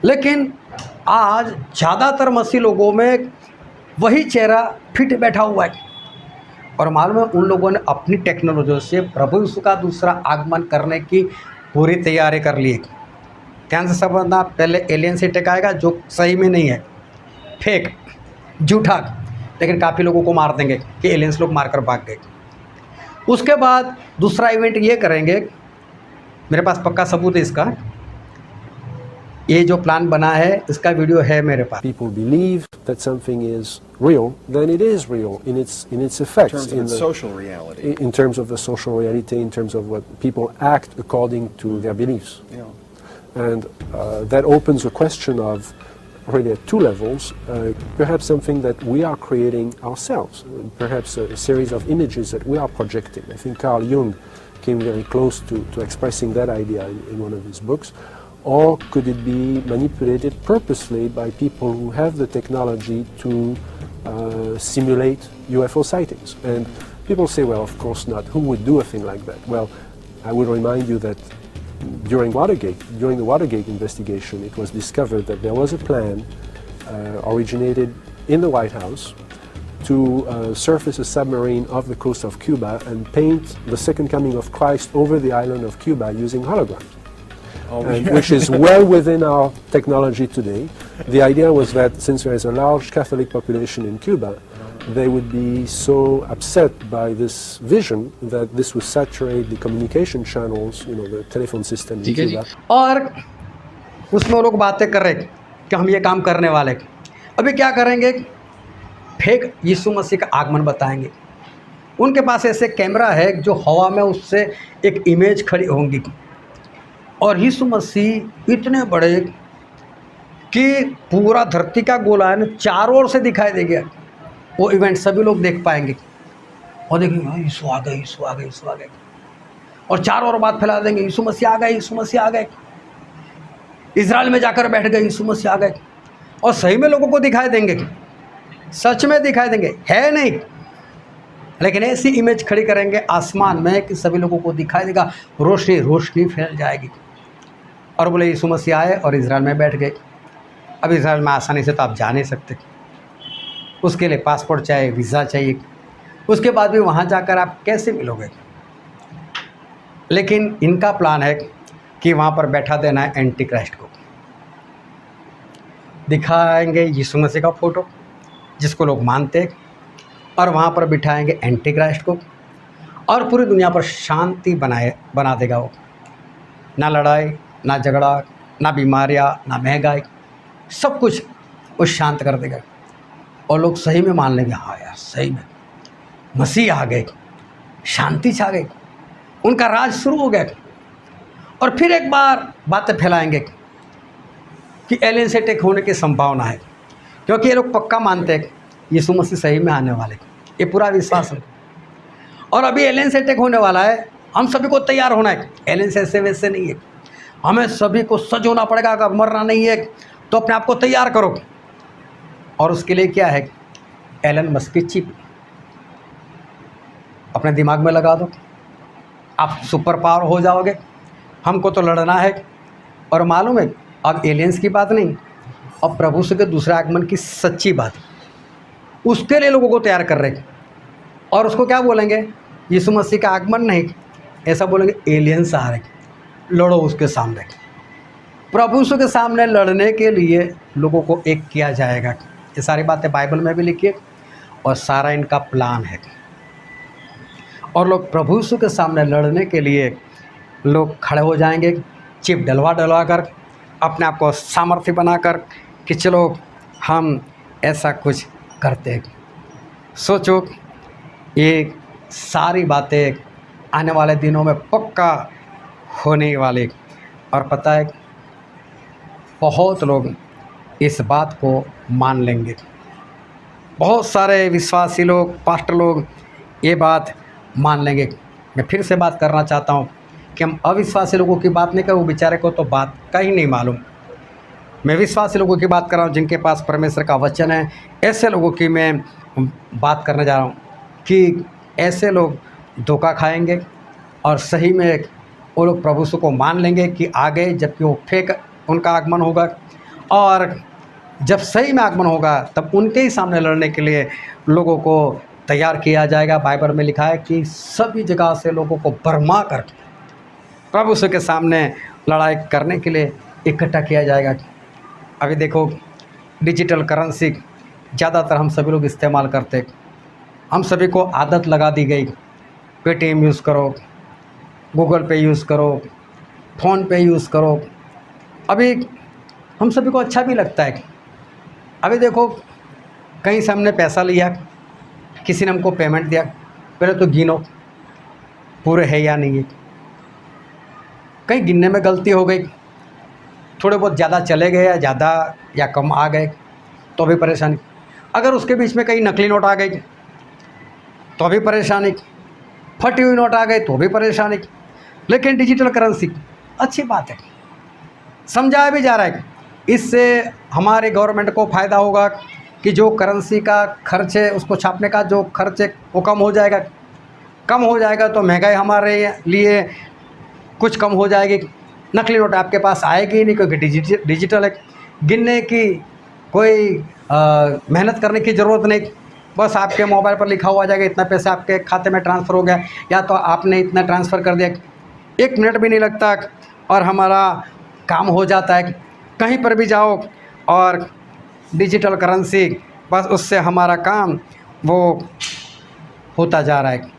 लेकिन आज ज़्यादातर मसीह लोगों में वही चेहरा फिट बैठा हुआ है, और मालूम है उन लोगों ने अपनी टेक्नोलॉजी से प्रभु यीशु का दूसरा आगमन करने की पूरी तैयारी कर ली है। ध्यान से समझना, पहले एलियन से अटैक आएगा जो सही में नहीं है, फेक, झूठा, लेकिन काफ़ी लोगों को मार देंगे कि एलियंस लोग मारकर भाग गए। उसके बाद दूसरा इवेंट ये करेंगे, मेरे पास पक्का सबूत है इसका, ये जो प्लान बना है इसका वीडियो है मेरे पास। People believe that something is real, then it is real in its effects, in terms of social reality. In terms of the social reality, in terms of what people act according to their beliefs. Yeah. And that opens a question of really at two levels, perhaps something that we are creating ourselves, perhaps a series of images that we are projecting. I think Carl Jung came very close to expressing that idea in one of his books. Or could it be manipulated purposely by people who have the technology to simulate UFO sightings? And people say, well, of course not. Who would do a thing like that? Well, I would remind you that during the Watergate investigation, it was discovered that there was a plan originated in the White House to surface a submarine off the coast of Cuba and paint the second coming of Christ over the island of Cuba using holograms. Which is well within our technology today. The idea was that since there is a large Catholic population in Cuba, they would be so upset by this vision that this would saturate the communication channels, the telephone system in Cuba. और उसमें वो लोग बातें कर रहे कि हम ये काम करने वाले। अभी क्या करेंगे, फेक यीशु मसीह का आगमन बताएंगे। उनके पास ऐसे कैमरा है जो हवा में उससे एक इमेज खड़ी होंगी, और यीशु मसीह इतने बड़े कि पूरा धरती का गोलायन चारों ओर से दिखाई देगा। वो इवेंट सभी लोग देख पाएंगे और देखेंगे यीशु आ गए, यीशु आ गए, यीशु आ गए, और चारों ओर बात फैला देंगे, यीशु मसीह आ गए, यीशु मसीह आ गए। इजराइल में जाकर बैठ गए, यीशु मसीह आ गए, और सही में लोगों को दिखाई देंगे, सच में दिखाई देंगे, है नहीं, लेकिन ऐसी इमेज खड़ी करेंगे आसमान में कि सभी लोगों को दिखाई देगा, रोशनी रोशनी फैल जाएगी। और बोले यीशु मसीह आए और इजराइल में बैठ गए। अब इजराइल में आसानी से तो आप जा नहीं सकते, उसके लिए पासपोर्ट चाहिए, वीज़ा चाहिए, उसके बाद भी वहाँ जाकर आप कैसे मिलोगे। लेकिन इनका प्लान है कि वहाँ पर बैठा देना है एंटी क्राइस्ट को, दिखाएंगे यीशु मसीह का फ़ोटो जिसको लोग मानते हैं, और वहाँ पर बिठाएंगे एंटी क्राइस्ट को, और पूरी दुनिया पर शांति बना देगा वो। ना लड़ाई, ना झगड़ा, ना बीमारियाँ, ना महंगाई, सब कुछ वो शांत कर देगा, और लोग सही में मान लेंगे, हाँ यार सही में मसीह आ गए, शांति छा गई, उनका राज शुरू हो गया। और फिर एक बार बातें फैलाएंगे कि एलियन से अटैक होने की संभावना है, क्योंकि ये लोग पक्का मानते हैं यीशु मसीह सही में आने वाले, ये पूरा विश्वास है। और अभी एलियन से अटैक होने वाला है, हम सभी को तैयार होना है। एलियन से ऐसे वैसे नहीं है, हमें सभी को सज होना पड़ेगा। अगर मरना नहीं है तो अपने आप को तैयार करो, और उसके लिए क्या है, एलन मस्क की चिप अपने दिमाग में लगा दो, आप सुपर पावर हो जाओगे। हमको तो लड़ना है, और मालूम है अब एलियंस की बात नहीं, अब प्रभु के दूसरे आगमन की सच्ची बात, उसके लिए लोगों को तैयार कर रहे हैं। और उसको क्या बोलेंगे, यीशु मसीह का आगमन नहीं, ऐसा बोलेंगे एलियंस आ रहे, लड़ो उसके सामने। प्रभु के सामने लड़ने के लिए लोगों को एक किया जाएगा, ये सारी बातें बाइबल में भी लिखी है और सारा इनका प्लान है। और लोग प्रभु यीशु के सामने लड़ने के लिए लोग खड़े हो जाएंगे, चिप डलवा कर, अपने आप को सामर्थ्य बनाकर कि चलो हम ऐसा कुछ करते हैं। सोचो, ये सारी बातें आने वाले दिनों में पक्का होने वाली। और पता है, बहुत लोग इस बात को मान लेंगे। बहुत सारे विश्वासी लोग, पास्टर लोग ये बात मान लेंगे। मैं फिर से बात करना चाहता हूँ कि हम अविश्वासी लोगों की बात नहीं कर, वो बेचारे को तो बात का ही नहीं मालूम। मैं विश्वासी लोगों की बात कर रहा हूँ जिनके पास परमेश्वर का वचन है। ऐसे लोगों की मैं बात करने जा रहा हूँ कि ऐसे लोग धोखा खाएंगे और सही में वो लोग प्रभु यीशु को मान लेंगे कि आ गए, जबकि वो फेक उनका आगमन होगा। और जब सही में आगमन होगा तब उनके ही सामने लड़ने के लिए लोगों को तैयार किया जाएगा। बाइबल में लिखा है कि सभी जगह से लोगों को भरमा कर प्रभु यीशु के सामने लड़ाई करने के लिए इकट्ठा किया जाएगा। अभी देखो, डिजिटल करेंसी ज़्यादातर हम सभी लोग इस्तेमाल करते, हम सभी को आदत लगा दी गई। पेटीएम यूज़ करो, गूगल पे यूज़ करो, फ़ोन पे यूज़ करो। अभी हम सभी को अच्छा भी लगता है। अभी देखो, कहीं से हमने पैसा लिया, किसी ने हमको पेमेंट दिया, पहले तो गिनो पूरे है या नहीं है। कहीं गिनने में गलती हो गई, थोड़े बहुत ज़्यादा चले गए या कम आ गए तो भी परेशानी। अगर उसके बीच में कहीं नकली नोट आ गई तो भी परेशानी, फटी हुई नोट आ गई तो भी परेशानी। लेकिन डिजिटल करेंसी अच्छी बात है, समझाया भी जा रहा है। इससे हमारे गवर्नमेंट को फ़ायदा होगा कि जो करेंसी का खर्च है, उसको छापने का जो खर्च है वो कम हो जाएगा। कम हो जाएगा तो महंगाई हमारे लिए कुछ कम हो जाएगी। नकली नोट आपके पास आएगी ही नहीं, क्योंकि डिजिटल है। गिनने की कोई मेहनत करने की ज़रूरत नहीं, बस आपके मोबाइल पर लिखा हुआ जाएगा इतना पैसा आपके खाते में ट्रांसफ़र हो गया, या तो आपने इतना ट्रांसफ़र कर दिया। 1 मिनट भी नहीं लगता और हमारा काम हो जाता है। कहीं पर भी जाओ और डिजिटल करेंसी, बस उससे हमारा काम वो होता जा रहा है।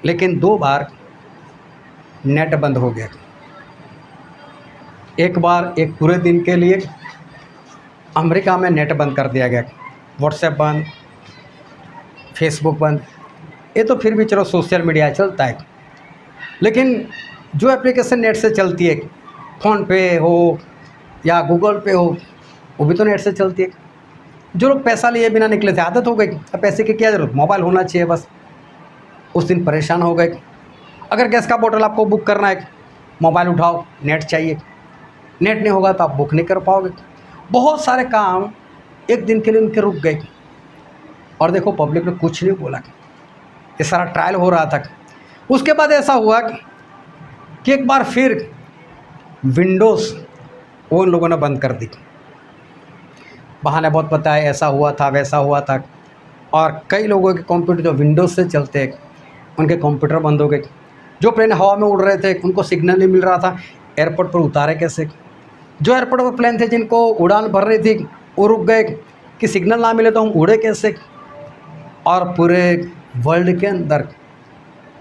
लेकिन 2 बार नेट बंद हो गया। एक बार एक पूरे दिन के लिए अमेरिका में नेट बंद कर दिया गया, व्हाट्सएप बंद, फेसबुक बंद। ये तो फिर भी चलो सोशल मीडिया चलता है, लेकिन जो एप्लीकेशन नेट से चलती है, फ़ोन पे हो या गूगल पे हो, वो भी तो नेट से चलती है। जो लोग पैसा लिए बिना निकले थे, आदत हो गई, अब पैसे की क्या ज़रूरत, मोबाइल होना चाहिए बस। उस दिन परेशान हो गए। अगर गैस का बोतल आपको बुक करना है, मोबाइल उठाओ, नेट चाहिए, नेट नहीं होगा तो आप बुक नहीं कर पाओगे। बहुत सारे काम एक दिन के लिए उनके रुक गए। और देखो, पब्लिक ने कुछ नहीं बोला, ये सारा ट्रायल हो रहा था। उसके बाद ऐसा हुआ कि एक बार फिर विंडोज़ वो उन लोगों ने बंद कर दी। बहाने बहुत बताए, ऐसा हुआ था, वैसा हुआ था। और कई लोगों के कंप्यूटर जो विंडोज़ से चलते हैं, उनके कंप्यूटर बंद हो गए। जो प्लेन हवा में उड़ रहे थे, उनको सिग्नल नहीं मिल रहा था, एयरपोर्ट पर उतारे कैसे। जो एयरपोर्ट पर प्लेन थे जिनको उड़ान भर रही थी, वो रुक गए कि सिग्नल ना मिले तो हम उड़े कैसे। और पूरे वर्ल्ड के अंदर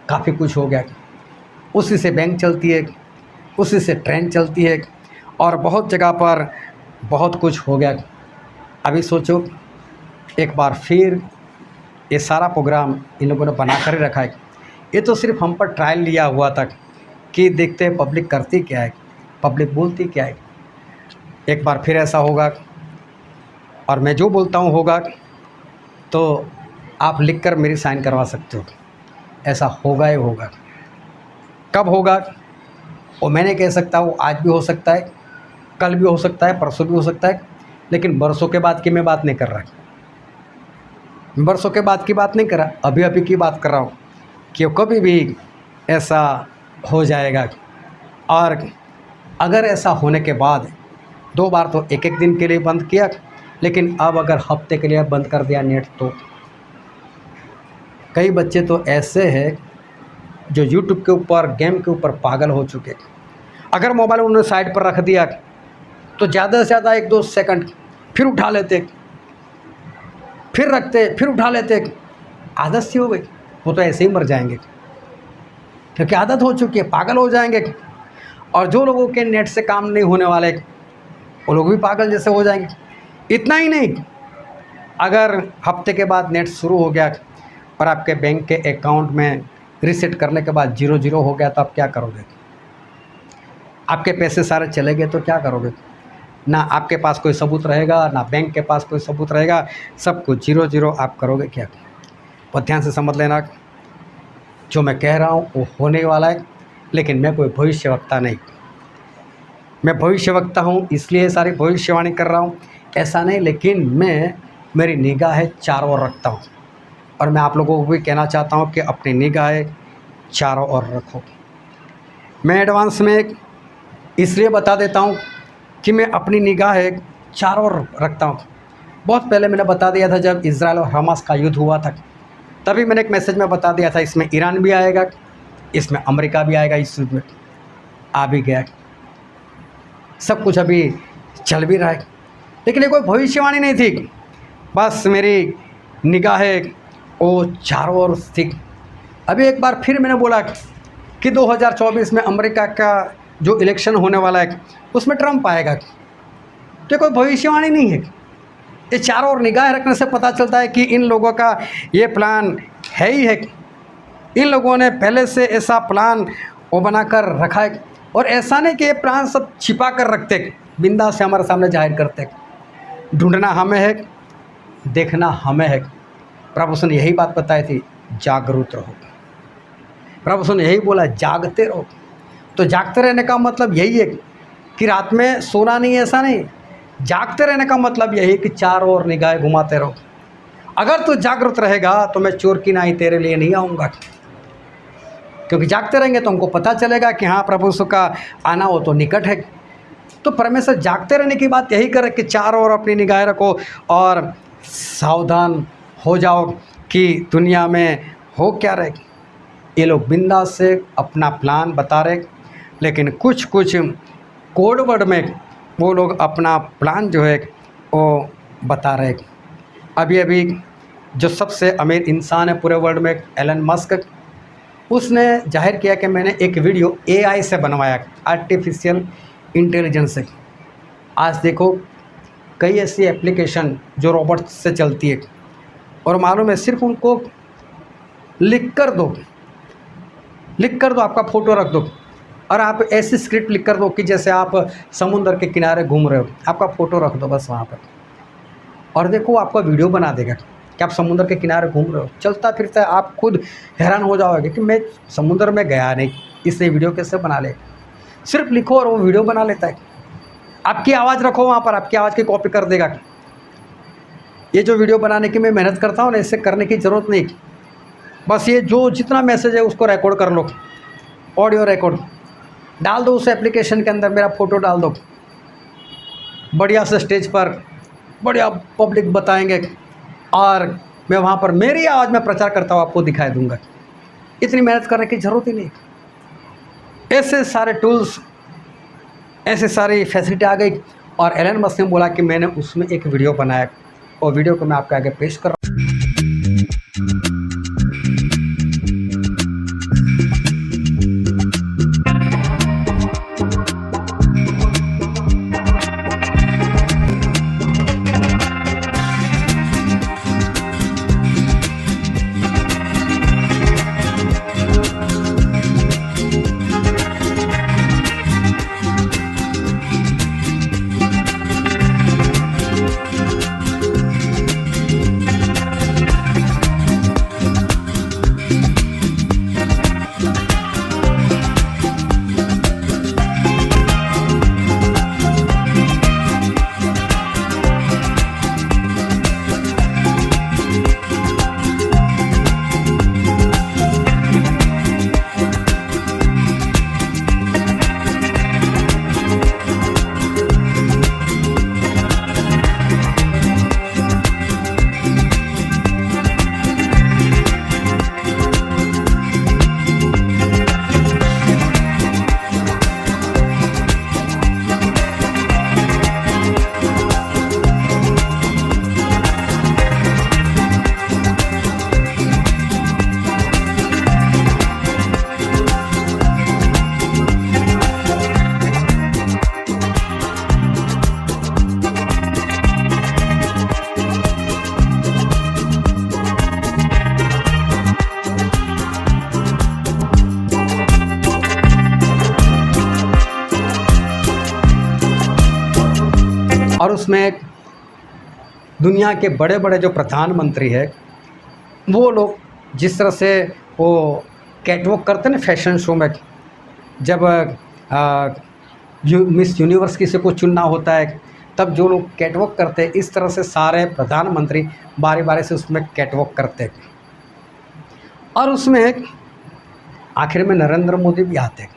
काफ़ी कुछ हो गया। उसी से बैंक चलती है, उसी से ट्रेन चलती है, और बहुत जगह पर बहुत कुछ हो गया। अभी सोचो, एक बार फिर ये सारा प्रोग्राम इन लोगों ने बना कर ही रखा है। ये तो सिर्फ हम पर ट्रायल लिया हुआ था कि देखते हैं पब्लिक करती क्या है, पब्लिक बोलती क्या है। एक बार फिर ऐसा होगा, और मैं जो बोलता हूँ होगा, तो आप लिखकर मेरी साइन करवा सकते हो। ऐसा होगा ही होगा। कब होगा वो मैं नहीं कह सकता, वो आज भी हो सकता है, कल भी हो सकता है, परसों भी हो सकता है। लेकिन बरसों के बाद की मैं बात नहीं कर रहा, बरसों के बाद की बात नहीं कर रहा, अभी अभी की बात कर रहा हूँ कि कभी भी ऐसा हो जाएगा। और अगर ऐसा होने के बाद 2 बार तो एक दिन के लिए बंद किया, लेकिन अब अगर हफ्ते के लिए बंद कर दिया नेट, तो कई बच्चे तो ऐसे हैं जो YouTube के ऊपर, गेम के ऊपर पागल हो चुके। अगर मोबाइल उन्होंने साइड पर रख दिया तो ज़्यादा से ज़्यादा 1-2 सेकंड फिर उठा लेते, फिर रखते, फिर उठा लेते, आदत सी हो गई। वो तो ऐसे ही मर जाएंगे क्योंकि आदत हो चुकी है, पागल हो जाएंगे। और जो लोगों के नेट से काम नहीं होने वाले वो लोग भी पागल जैसे हो जाएंगे। इतना ही नहीं, अगर हफ्ते के बाद नेट शुरू हो गया और आपके बैंक के अकाउंट में रीसेट करने के बाद 0 हो गया तो आप क्या करोगे? आपके पैसे सारे चले गए तो क्या करोगे? ना आपके पास कोई सबूत रहेगा, ना बैंक के पास कोई सबूत रहेगा, सब कुछ 0 आप करोगे क्या? बहुत ध्यान से समझ लेना, जो मैं कह रहा हूँ वो होने वाला है, लेकिन मैं कोई भविष्यवक्ता नहीं। मैं भविष्यवक्ता हूँ इसलिए सारी भविष्यवाणी कर रहा हूँ ऐसा नहीं, लेकिन मेरी निगाह चारों ओर रखता हूँ। और मैं आप लोगों को भी कहना चाहता हूँ कि अपनी निगाह चारों ओर रखो। मैं एडवांस में इसलिए बता देता हूँ कि मैं अपनी निगाह चारों ओर रखता हूँ। बहुत पहले मैंने बता दिया था, जब इजराइल और हमास का युद्ध हुआ था, तभी मैंने एक मैसेज में बता दिया था, इसमें ईरान भी आएगा, इसमें अमेरिका भी आएगा। इस युद्ध में आ भी गया, सब कुछ अभी चल भी रहा है, लेकिन ये कोई भविष्यवाणी नहीं थी। बस मेरी निगाह वो चारों ओर थी। अभी एक बार फिर मैंने बोला कि 2024 में अमेरिका का जो इलेक्शन होने वाला है उसमें ट्रंप आएगा। तो कोई भविष्यवाणी नहीं है, ये चारों ओर निगाह रखने से पता चलता है कि इन लोगों का ये प्लान है ही है। इन लोगों ने पहले से ऐसा प्लान वो बना कर रखा है, और ऐसा नहीं कि ये प्लान सब छिपा कर रखते, बिंदास से हमारे सामने जाहिर करते। ढूंढना हमें है, देखना हमें है। प्रभु ने यही बात बताई थी, जागरूक रहो। प्रभु ने यही बोला, जागते रहो। तो जागते रहने का मतलब यही है कि रात में सोना नहीं है, ऐसा नहीं। जागते रहने का मतलब यही है कि चारों ओर निगाहें घुमाते रहो। अगर तू जागरूक रहेगा तो मैं चोर की नाई तेरे लिए नहीं आऊँगा, क्योंकि जागते रहेंगे तो हमको पता चलेगा कि हाँ, प्रभु यीशु का आना हो तो निकट है। तो परमेश्वर जागते रहने की बात यही करे कि चारों ओर अपनी निगाहें रखो और सावधान हो जाओ कि दुनिया में हो क्या रहे। ये लोग बिंदास से अपना प्लान बता रहे, लेकिन कुछ कोड वर्ड में वो लोग अपना प्लान जो है वो बता रहे। अभी जो सबसे अमीर इंसान है पूरे वर्ल्ड में, एलन मस्क, उसने जाहिर किया कि मैंने एक वीडियो AI से बनवाया, आर्टिफिशियल इंटेलिजेंस से। आज देखो कई ऐसी एप्लीकेशन जो रोबोट से चलती है, और मालूम है सिर्फ उनको लिख कर दो, आपका फ़ोटो रख दो, और आप ऐसी स्क्रिप्ट लिख कर दो कि जैसे आप समुद्र के किनारे घूम रहे हो, आपका फ़ोटो रख दो बस वहाँ पर, और देखो आपका वीडियो बना देगा कि आप समुद्र के किनारे घूम रहे हो, चलता फिरता है। आप खुद हैरान हो जाओगे कि मैं समुद्र में गया नहीं, इससे वीडियो कैसे बना ले। सिर्फ लिखो और वो वीडियो बना लेता है। आपकी आवाज़ रखो वहाँ पर, आपकी आवाज़ की कॉपी कर देगा। ये जो वीडियो बनाने की मैं मेहनत करता हूँ ना, इससे करने की ज़रूरत नहीं। बस ये जो जितना मैसेज है उसको रिकॉर्ड कर लो, ऑडियो रिकॉर्ड डाल दो उस एप्लीकेशन के अंदर, मेरा फ़ोटो डाल दो, बढ़िया से स्टेज पर बढ़िया पब्लिक बताएंगे, और मैं वहाँ पर मेरी आवाज़ में प्रचार करता हूँ, आपको दिखाई दूँगा। इतनी मेहनत करने की ज़रूरत ही नहीं। ऐसे सारे टूल्स, ऐसे सारी फैसिलिटी आ गई, और एलन मस्क ने बोला कि मैंने उसमें एक वीडियो बनाया, और वीडियो को मैं आपके आगे पेश कर रहा हूँ। और उसमें दुनिया के बड़े बड़े जो प्रधानमंत्री है वो लोग जिस तरह से वो कैटवॉक करते हैं ना फैशन शो में, जब मिस यूनिवर्स किसी को चुनना होता है तब जो लोग कैटवॉक करते हैं, इस तरह से सारे प्रधानमंत्री बारी बारी से उसमें कैटवॉक करते हैं। और उसमें आखिर में नरेंद्र मोदी भी आते हैं,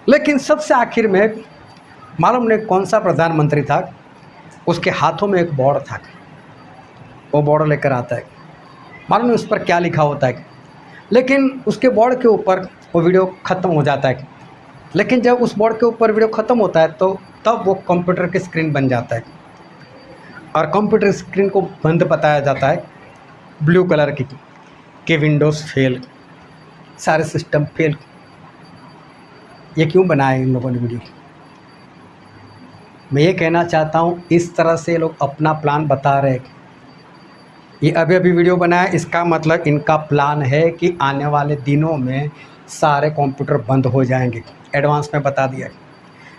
लेकिन सबसे आखिर में मालूम नहीं कौन सा प्रधानमंत्री था, उसके हाथों में एक बोर्ड था, वो बोर्ड लेकर आता है, मालूम नहीं उस पर क्या लिखा होता है, लेकिन उसके बोर्ड के ऊपर वो वीडियो ख़त्म हो जाता है। लेकिन जब उस बोर्ड के ऊपर वीडियो ख़त्म होता है तो तब वो कंप्यूटर की स्क्रीन बन जाता है, और कंप्यूटर स्क्रीन को बंद बताया जाता है ब्लू कलर की कि विंडोज़ फेल, सारे सिस्टम फेल। ये क्यों बनाए इन लोगों ने वीडियो? मैं ये कहना चाहता हूँ इस तरह से लोग अपना प्लान बता रहे हैं। ये अभी अभी वीडियो बनाया, इसका मतलब इनका प्लान है कि आने वाले दिनों में सारे कंप्यूटर बंद हो जाएंगे। एडवांस में बता दिया,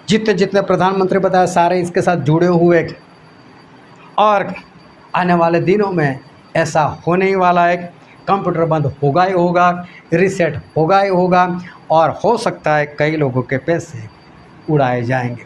जितने जितने प्रधानमंत्री बताया सारे इसके साथ जुड़े हुए, और आने वाले दिनों में ऐसा होने ही वाला है, कंप्यूटर बंद होगा ही होगा, रीसेट होगा ही होगा, और हो सकता है कई लोगों के पैसे उड़ाए जाएंगे।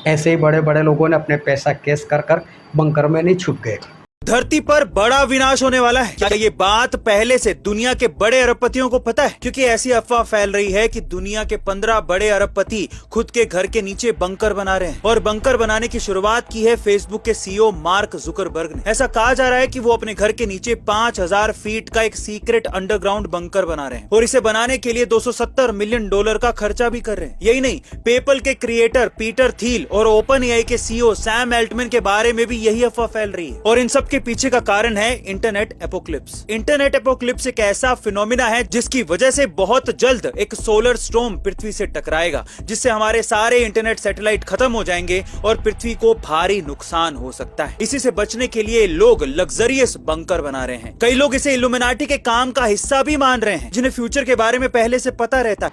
ऐसे ही बड़े बड़े लोगों ने अपने पैसा कैश कर कर बंकर में नहीं छुप गए। धरती पर बड़ा विनाश होने वाला है। क्या ये बात पहले से दुनिया के बड़े अरबपतियों को पता है? क्योंकि ऐसी अफवाह फैल रही है कि दुनिया के 15 बड़े अरबपति खुद के घर के नीचे बंकर बना रहे हैं, और बंकर बनाने की शुरुआत की है फेसबुक के सीईओ मार्क जुकरबर्ग ने। ऐसा कहा जा रहा है कि वो अपने घर के नीचे 5000 फीट का एक सीक्रेट अंडरग्राउंड बंकर बना रहे हैं, और इसे बनाने के लिए $270 मिलियन का खर्चा भी कर रहे हैं। यही नहीं, पेपल के क्रिएटर पीटर थील और ओपन एआई के सीईओ सैम एल्टमैन के बारे में भी यही अफवाह फैल रही है। और इन सब के पीछे का कारण है इंटरनेट एपोक्लिप्स। इंटरनेट एपोक्लिप्स एक ऐसा फिनोमिना है जिसकी वजह से बहुत जल्द एक सोलर स्टॉर्म पृथ्वी से टकराएगा, जिससे हमारे सारे इंटरनेट सैटेलाइट खत्म हो जाएंगे और पृथ्वी को भारी नुकसान हो सकता है। इसी से बचने के लिए लोग लग्जरियस बंकर बना रहे हैं। कई लोग इसे इल्यूमिनाटी के काम का हिस्सा भी मान रहे हैं, जिन्हें फ्यूचर के बारे में पहले से पता रहता है।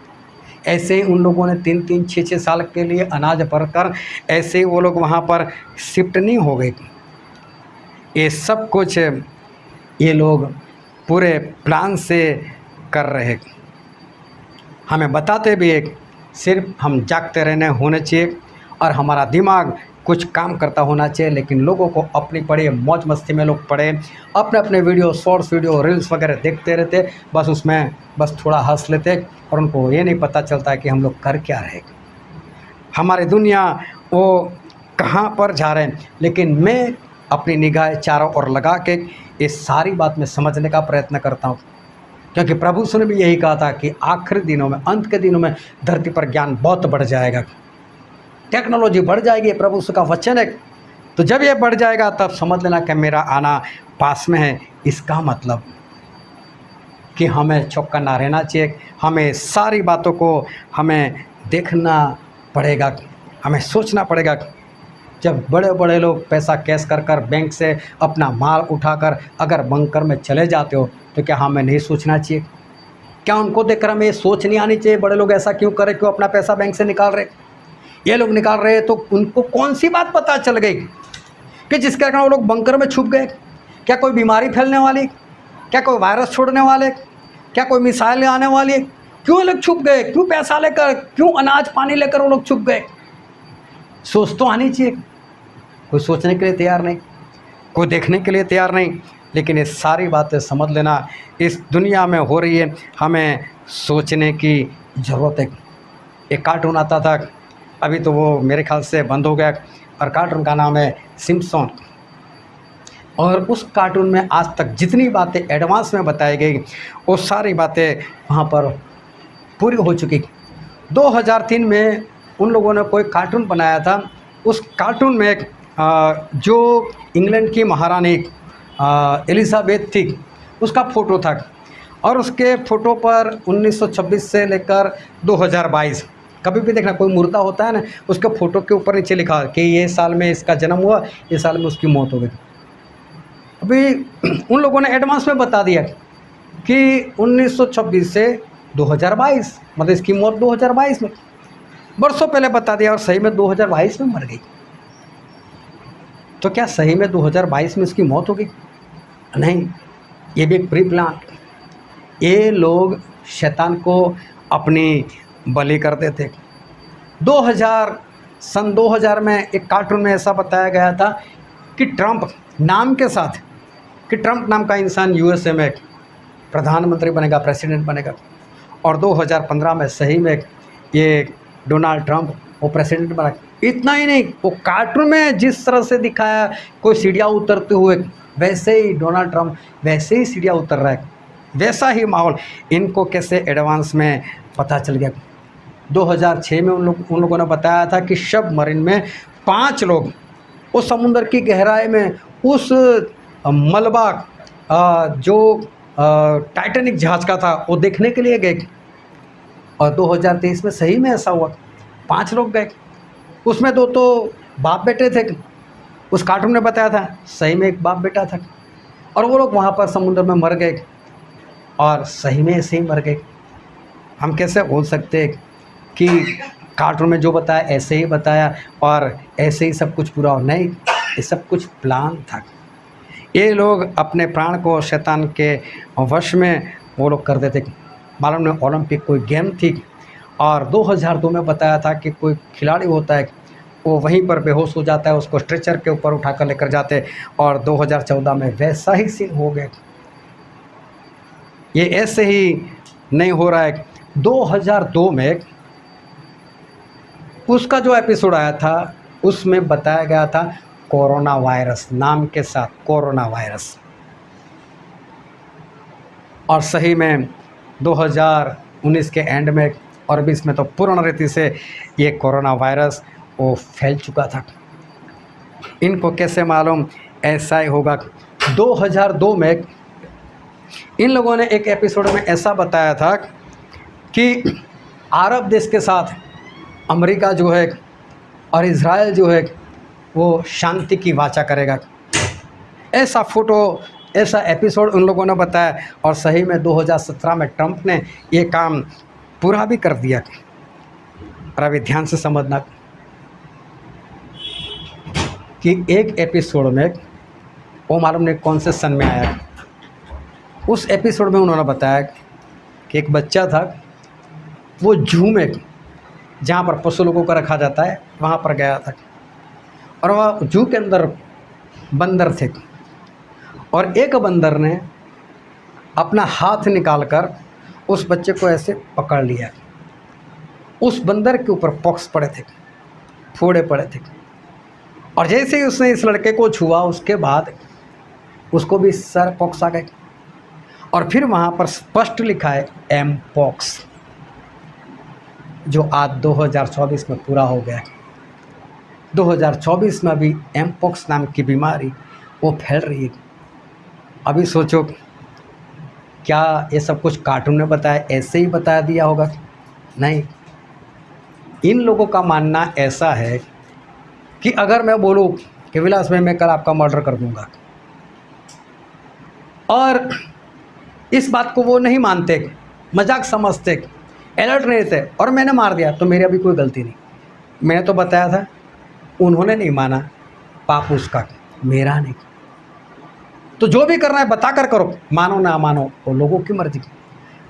ऐसे उन लोगों ने 3-3, 6-6 साल के लिए अनाज भरकर ऐसे वो लोग वहाँ पर शिफ्ट नहीं हो गए। ये सब कुछ ये लोग पूरे प्लान से कर रहे हैं। हमें बताते भी एक सिर्फ हम जागते रहने होने चाहिए और हमारा दिमाग कुछ काम करता होना चाहिए, लेकिन लोगों को अपनी पड़े मौज मस्ती में लोग पड़े अपने अपने वीडियो, शॉर्ट्स वीडियो, रील्स वगैरह देखते रहते, बस उसमें बस थोड़ा हंस लेते, और उनको ये नहीं पता चलता कि हम लोग कर क्या रहे, हमारी दुनिया वो कहाँ पर जा रहे हैं। लेकिन मैं अपनी निगाह चारों ओर लगा के ये सारी बात में समझने का प्रयत्न करता हूँ, क्योंकि प्रभु यीशु ने भी यही कहा था कि आखिरी दिनों में, अंत के दिनों में धरती पर ज्ञान बहुत बढ़ जाएगा, टेक्नोलॉजी बढ़ जाएगी, प्रभु यीशु का वचन है। तो जब ये बढ़ जाएगा तब समझ लेना कि मेरा आना पास में है। इसका मतलब कि हमें चौकन्ना ना रहना चाहिए, हमें सारी बातों को हमें देखना पड़ेगा, हमें सोचना पड़ेगा। जब बड़े बड़े लोग पैसा कैश कर कर बैंक से अपना माल उठाकर अगर बंकर में चले जाते हो तो क्या हमें नहीं सोचना चाहिए? क्या उनको देखकर हमें सोच नहीं आनी चाहिए बड़े लोग ऐसा क्यों करें, क्यों अपना पैसा बैंक से निकाल रहे? ये लोग निकाल रहे तो उनको कौन सी बात पता चल गई कि जिसके कारण वो लोग बंकर में छुप गए? क्या कोई बीमारी फैलने वाली? क्या कोई वायरस छोड़ने वाले? क्या कोई मिसाइलें आने वाली? क्यों लोग छुप गए? क्यों पैसा लेकर, क्यों अनाज पानी लेकर वो लोग छुप गए? सोच तो आनी चाहिए। कोई सोचने के लिए तैयार नहीं, कोई देखने के लिए तैयार नहीं। लेकिन ये सारी बातें समझ लेना इस दुनिया में हो रही है, हमें सोचने की ज़रूरत है। एक कार्टून आता था, अभी तो वो मेरे ख्याल से बंद हो गया, और कार्टून का नाम है सिम्पसन। और उस कार्टून में आज तक जितनी बातें एडवांस में बताई गई वो सारी बातें वहाँ पर पूरी हो चुकी। 2003 में उन लोगों ने कोई कार्टून बनाया था। उस कार्टून में जो इंग्लैंड की महारानी एलिज़ाबेथ थी उसका फ़ोटो था, और उसके फ़ोटो पर 1926 से लेकर 2022 कभी भी देखना कोई मुर्दा होता है ना, उसके फ़ोटो के ऊपर नीचे लिखा कि ये साल में इसका जन्म हुआ, ये साल में उसकी मौत हो गई। अभी उन लोगों ने एडवांस में बता दिया कि 1926 से 2022 मतलब इसकी मौत 2022 में। बरसों पहले बता दिया और सही में 2022 में मर गई। तो क्या सही में 2022 में इसकी मौत हो गई? नहीं, ये भी एक प्री प्लान। ये लोग शैतान को अपनी बलि करते थे। सन 2000 में एक कार्टून में ऐसा बताया गया था कि ट्रंप नाम के साथ, कि ट्रंप नाम का इंसान यूएसए में प्रधानमंत्री बनेगा, प्रेसिडेंट बनेगा। और 2015 में सही में ये डोनाल्ड ट्रंप वो प्रेसिडेंट बना। इतना ही नहीं, वो कार्टून में जिस तरह से दिखाया कोई सीढ़ियाँ उतरते हुए, वैसे ही डोनाल्ड ट्रंप वैसे ही सीढ़ियाँ उतर रहा है, वैसा ही माहौल। इनको कैसे एडवांस में पता चल गया? 2006 में उन लोगों ने बताया था कि सबमरीन में 5 लोग उस समुद्र की गहराई में उस मलबा जो टाइटैनिक जहाज़ का था वो देखने के लिए गए। और 2023 में सही में ऐसा हुआ, 5 लोग गए। उसमें 2 तो बाप बेटे थे, उस कार्टून ने बताया था, सही में एक बाप बेटा था। और वो लोग वहाँ पर समुद्र में मर गए और सही में ऐसे ही मर गए। हम कैसे बोल सकते कि कार्टून में जो बताया ऐसे ही बताया और ऐसे ही सब कुछ पूरा हो? नहीं, ये सब कुछ प्लान था। ये लोग अपने प्राण को शैतान के वश में वो लोग कर देते। मालूम नहीं, ओलंपिक कोई गेम थी और 2002 में बताया था कि कोई खिलाड़ी होता है, वो वहीं पर बेहोश हो जाता है, उसको स्ट्रेचर के ऊपर उठाकर लेकर जाते। और 2014 में वैसा ही सीन हो गया। ये ऐसे ही नहीं हो रहा है। 2002 में उसका जो एपिसोड आया था उसमें बताया गया था कोरोना वायरस नाम के साथ, कोरोना वायरस। और सही में 2019 के एंड में और 20 में तो पूर्ण रीति से ये कोरोना वायरस वो फैल चुका था। इनको कैसे मालूम ऐसा ही होगा? 2002 में इन लोगों ने एक एपिसोड में ऐसा बताया था कि अरब देश के साथ अमेरिका जो है और इज़राइल जो है वो शांति की वाचा करेगा। ऐसा फोटो, ऐसा एपिसोड उन लोगों ने बताया। और सही में 2017 में ट्रंप ने ये काम पूरा भी कर दिया। और अभी ध्यान से समझना कि एक एपिसोड में वो मालूम नहीं कौन से सन में आया। उस एपिसोड में उन्होंने बताया कि एक बच्चा था, वो जू में जहाँ पर पशु लोगों को रखा जाता है वहाँ पर गया था। और वह जू के अंदर बंदर थे और एक बंदर ने अपना हाथ निकालकर उस बच्चे को ऐसे पकड़ लिया। उस बंदर के ऊपर पॉक्स पड़े थे, फोड़े पड़े थे। और जैसे ही उसने इस लड़के को छुआ उसके बाद उसको भी सर पॉक्स आ गए। और फिर वहाँ पर स्पष्ट लिखा है एम पॉक्स, जो आज 2024 में पूरा हो गया। 2024 में अभी एम पॉक्स नाम की बीमारी वो फैल रही है। अभी सोचो, क्या ये सब कुछ कार्टून ने बताया, ऐसे ही बता दिया होगा? नहीं, इन लोगों का मानना ऐसा है कि अगर मैं बोलूँ कि विलास भाई मैं कल आपका मर्डर कर दूंगा, और इस बात को वो नहीं मानते, मजाक समझते, अलर्ट नहीं थे और मैंने मार दिया, तो मेरी अभी कोई गलती नहीं। मैंने तो बताया था, उन्होंने नहीं माना, पाप उसका, मेरा नहीं। तो जो भी करना है बता कर करो, मानो ना मानो वो लोगों की मर्जी।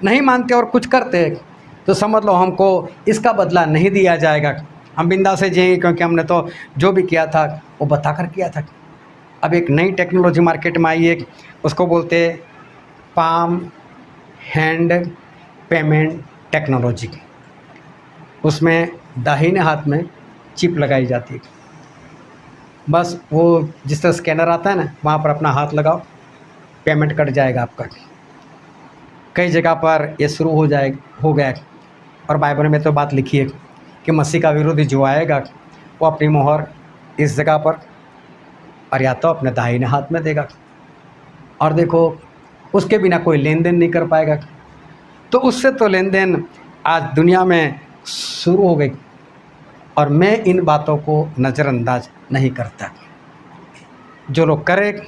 नहीं मानते और कुछ करते तो समझ लो हमको इसका बदला नहीं दिया जाएगा, हम बिंदास से जिएंगे, क्योंकि हमने तो जो भी किया था वो बता कर किया था। अब एक नई टेक्नोलॉजी मार्केट में आई है, उसको बोलते हैं पाम हैंड पेमेंट टेक्नोलॉजी। उसमें दाहिने हाथ में चिप लगाई जाती है, बस वो जिस तरह स्कैनर आता है ना, वहाँ पर अपना हाथ लगाओ, पेमेंट कट जाएगा आपका। कई जगह पर ये शुरू हो गया। और बाइबल में तो बात लिखी है कि मसीह का विरोधी जो आएगा वो अपनी मोहर इस जगह पर और या तो अपने दाहिने हाथ में देगा, और देखो उसके बिना कोई लेन देन नहीं कर पाएगा। तो उससे तो लेन देन आज दुनिया में शुरू हो गई। और मैं इन बातों को नज़रअंदाज नहीं करता। जो लोग करे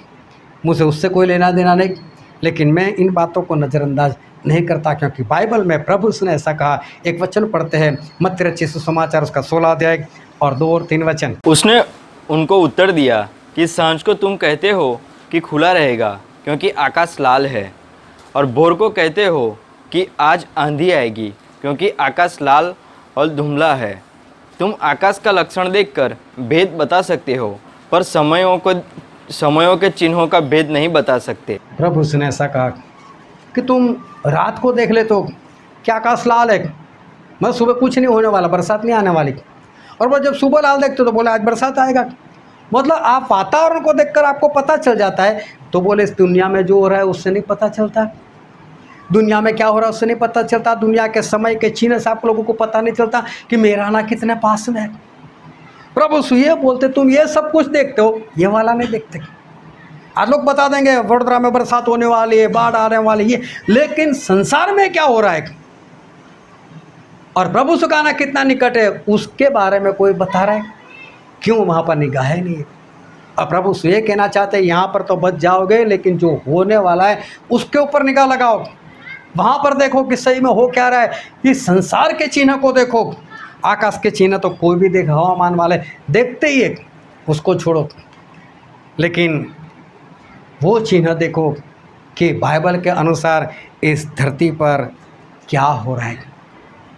मुझे उससे कोई लेना देना नहीं, लेकिन मैं इन बातों को नज़रअंदाज नहीं करता, क्योंकि बाइबल में प्रभु ने ऐसा कहा। एक वचन पढ़ते हैं मत्ती रचित सुसमाचार उसका 16 अध्याय और 2 और 3 वचन। उसने उनको उत्तर दिया कि सांझ को तुम कहते हो कि खुला रहेगा क्योंकि आकाश लाल है, और भोर को कहते हो कि आज आंधी आएगी क्योंकि आकाश लाल और धुंधला है। तुम आकाश का लक्षण देखकर भेद बता सकते हो, पर समयों के चिन्हों का भेद नहीं बता सकते। प्रभु ने ऐसा कहा कि तुम रात को देख ले तो क्या आकाश लाल है, मतलब सुबह कुछ नहीं होने वाला, बरसात नहीं आने वाली, और वो जब सुबह लाल देखते तो बोले आज बरसात आएगा। मतलब आप वातावरण को देखकर आपको पता चल जाता है। तो बोले इस दुनिया में जो हो रहा है उससे नहीं पता चलता, दुनिया में क्या हो रहा है उससे नहीं पता चलता, दुनिया के समय के चिन्ह से आप लोगों को पता नहीं चलता कि मेरा आना कितने पास में है। प्रभु ये बोलते तुम ये सब कुछ देखते हो, ये वाला नहीं देखते। आज लोग बता देंगे वडोदरा में बरसात होने वाली है, बाढ़ आने वाली है, लेकिन संसार में क्या हो रहा है और प्रभु से आना कितना निकट है उसके बारे में कोई बता रहा है? क्यों? वहाँ पर निगाहें नहीं है। और प्रभु से ये कहना चाहते हैं यहाँ पर तो बच जाओगे, लेकिन जो होने वाला है उसके ऊपर निगाह लगाओ, वहाँ पर देखो कि सही में हो क्या रहा है। कि संसार के चिन्ह को देखो, आकाश के चिन्ह तो कोई भी देख, हवामान वाले देखते ही है, उसको छोड़ो, लेकिन वो चिन्ह देखो कि बाइबल के अनुसार इस धरती पर क्या हो रहा है।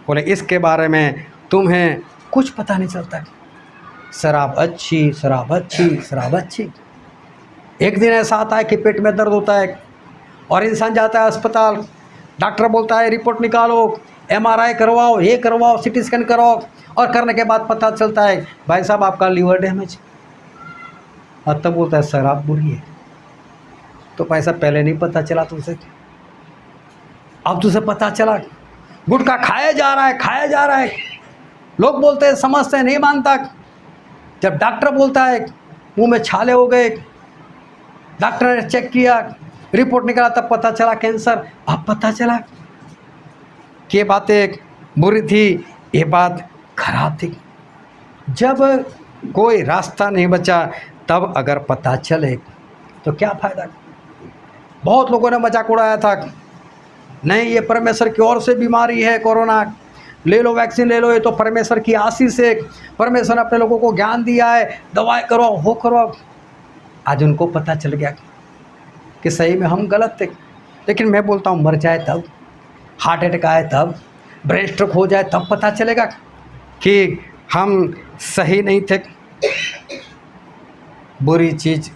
बोले इसके बारे में तुम्हें कुछ पता नहीं चलता। शराब अच्छी, शराब अच्छी, शराब अच्छी। एक दिन ऐसा आता है कि पेट में दर्द होता है और इंसान जाता है अस्पताल, डॉक्टर बोलता है रिपोर्ट निकालो, MRI करवाओ, ये करवाओ, CT स्कैन कराओ, और करने के बाद पता चलता है भाई साहब आपका लीवर डैमेज। और तब बोलता है शराब बुरी है। तो पैसा पहले नहीं पता चला तुमसे, अब तुझे पता चला। गुटखा खाया जा रहा है, खाया जा रहा है, लोग बोलते हैं समझते हैं, नहीं मानता। जब डॉक्टर बोलता है मुंह में छाले हो गए, डॉक्टर ने चेक किया, रिपोर्ट निकाला, तब पता चला कैंसर। अब पता चला कि ये बातें बुरी थी, ये बात खराब थी। जब कोई रास्ता नहीं बचा, तब अगर पता चले तो क्या फ़ायदा। बहुत लोगों ने मजाक उड़ाया था, नहीं ये परमेश्वर की ओर से बीमारी है, कोरोना, ले लो वैक्सीन ले लो, ये तो परमेश्वर की आशीष है, परमेश्वर ने अपने लोगों को ज्ञान दिया है, दवाई करो, हो करो। आज उनको पता चल गया कि सही में हम गलत थे। लेकिन मैं बोलता हूँ मर जाए तब, हार्ट अटैक आए तब, ब्रेन स्ट्रोक हो जाए तब पता चलेगा कि हम सही नहीं थे। बुरी चीज़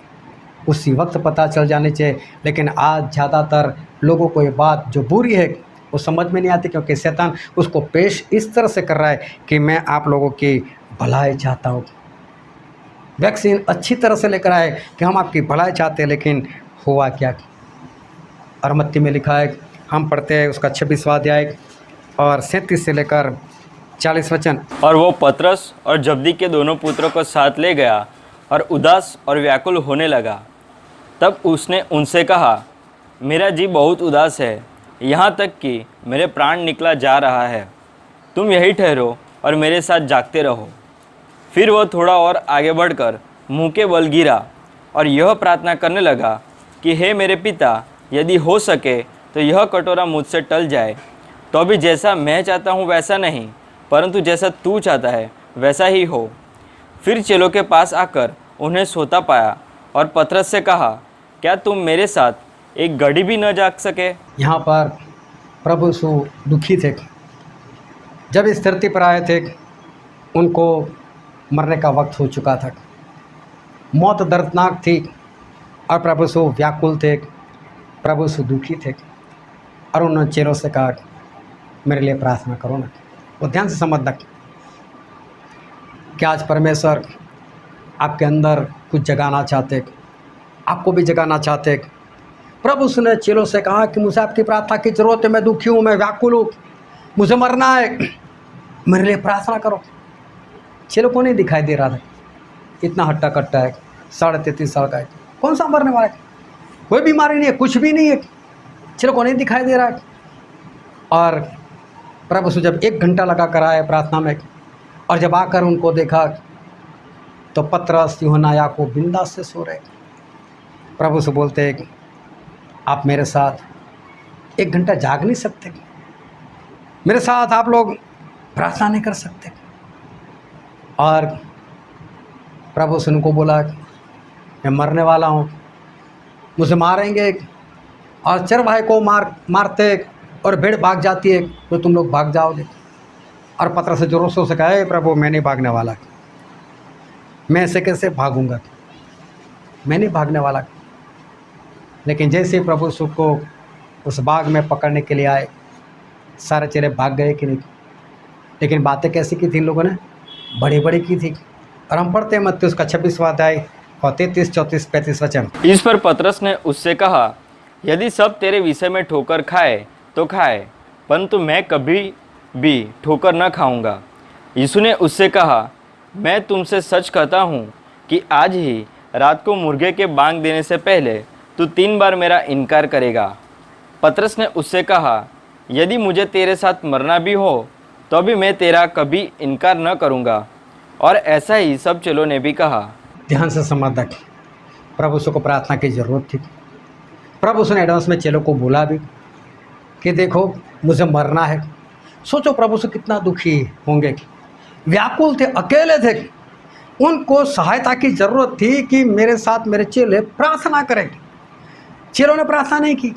उसी वक्त पता चल जानी चाहिए, लेकिन आज ज़्यादातर लोगों को ये बात जो बुरी है वो समझ में नहीं आती, क्योंकि शैतान उसको पेश इस तरह से कर रहा है कि मैं आप लोगों की भलाई चाहता हूँ। वैक्सीन अच्छी तरह से लेकर आए कि हम आपकी भलाई चाहते हैं, लेकिन हुआ क्या। और मत्ती में लिखा है, हम पढ़ते हैं उसका 26वां अध्याय और 37 से लेकर 40 वचन। और वो पतरस और जब्दी के दोनों पुत्रों को साथ ले गया और उदास और व्याकुल होने लगा। तब उसने उनसे कहा, मेरा जी बहुत उदास है, यहाँ तक कि मेरे प्राण निकला जा रहा है। तुम यहीं ठहरो और मेरे साथ जागते रहो। फिर वह थोड़ा और आगे बढ़कर मुंह के बल गिरा और यह प्रार्थना करने लगा कि हे मेरे पिता, यदि हो सके तो यह कटोरा मुझसे टल जाए, तो अभी जैसा मैं चाहता हूँ वैसा नहीं, परंतु जैसा तू चाहता है वैसा ही हो। फिर चेलों के पास आकर उन्हें सोता पाया और पतरस से कहा, क्या तुम मेरे साथ एक घड़ी भी न जाग सके। यहाँ पर प्रभु यीशु दुखी थे। जब इस धरती पर आए थे उनको मरने का वक्त हो चुका था, मौत दर्दनाक थी और प्रभु यीशु व्याकुल थे, प्रभु यीशु दुखी थे। और उन्होंने चेलों से कहा मेरे लिए प्रार्थना करो ना। वो ध्यान से समझना कि आज परमेश्वर आपके अंदर कुछ जगाना चाहते, आपको भी जगाना चाहते। प्रभु ने चेलों से कहा कि मुझे आपकी प्रार्थना की ज़रूरत है, मैं दुखी हूँ, मैं व्याकुल हूँ, मुझे मरना है, मेरे लिए प्रार्थना करो। चेलों को नहीं दिखाई दे रहा था, इतना हट्टा कट्टा है, 33.5 साल का है, कौन सा मरने वाला है, कोई बीमारी नहीं है, कुछ भी नहीं है, चेलों को नहीं दिखाई दे रहा है। और प्रभु से जब 1 घंटा लगा कर आए प्रार्थना में, और जब आकर उनको देखा तो पतरस, यूहन्ना, याकूब बिंदास से सो रहे। प्रभु से बोलते हैं आप मेरे साथ 1 घंटा जाग नहीं सकते? मेरे साथ आप लोग प्रार्थना नहीं कर सकते? और प्रभु से उनको बोला मैं मरने वाला हूँ, मुझे मारेंगे, और चरवाहे को मारते और भेड़ भाग जाती है तो तुम लोग भाग जाओगे। और पतरस से जोरों से कहा, हे प्रभु मैं नहीं भागने वाला, मैं ऐसे कैसे भागूंगा, मैं नहीं भागने वाला। लेकिन जैसे ही प्रभु यीशु को उस बाग में पकड़ने के लिए आए, सारे चेले भाग गए कि नहीं? लेकिन बातें कैसी की थी इन लोगों ने? बड़ी बड़ी की थी। और हम पढ़ते हैं मत्ती उसका 26वां अध्याय और 33, 34, 35 वचन। इस पर पतरस ने उससे कहा, यदि सब तेरे विषय में ठोकर खाए तो खाए, परंतु मैं कभी भी ठोकर न खाऊंगा। यीशु ने उससे कहा, मैं तुमसे सच कहता हूँ कि आज ही रात को मुर्गे के बांग देने से पहले तू 3 बार मेरा इनकार करेगा। पतरस ने उससे कहा, यदि मुझे तेरे साथ मरना भी हो तो भी मैं तेरा कभी इनकार न करूँगा। और ऐसा ही सब चेलों ने भी कहा। ध्यान से समझ। प्रभु यीशु को प्रार्थना की ज़रूरत थी। प्रभु यीशु ने एडवांस में चेलों को बोला भी कि देखो मुझे मरना है। सोचो प्रभु यीशु कितना दुखी होंगे, व्याकुल थे, अकेले थे, उनको सहायता की ज़रूरत थी कि मेरे साथ मेरे चेले प्रार्थना करें। चेलों ने प्रार्थना नहीं की,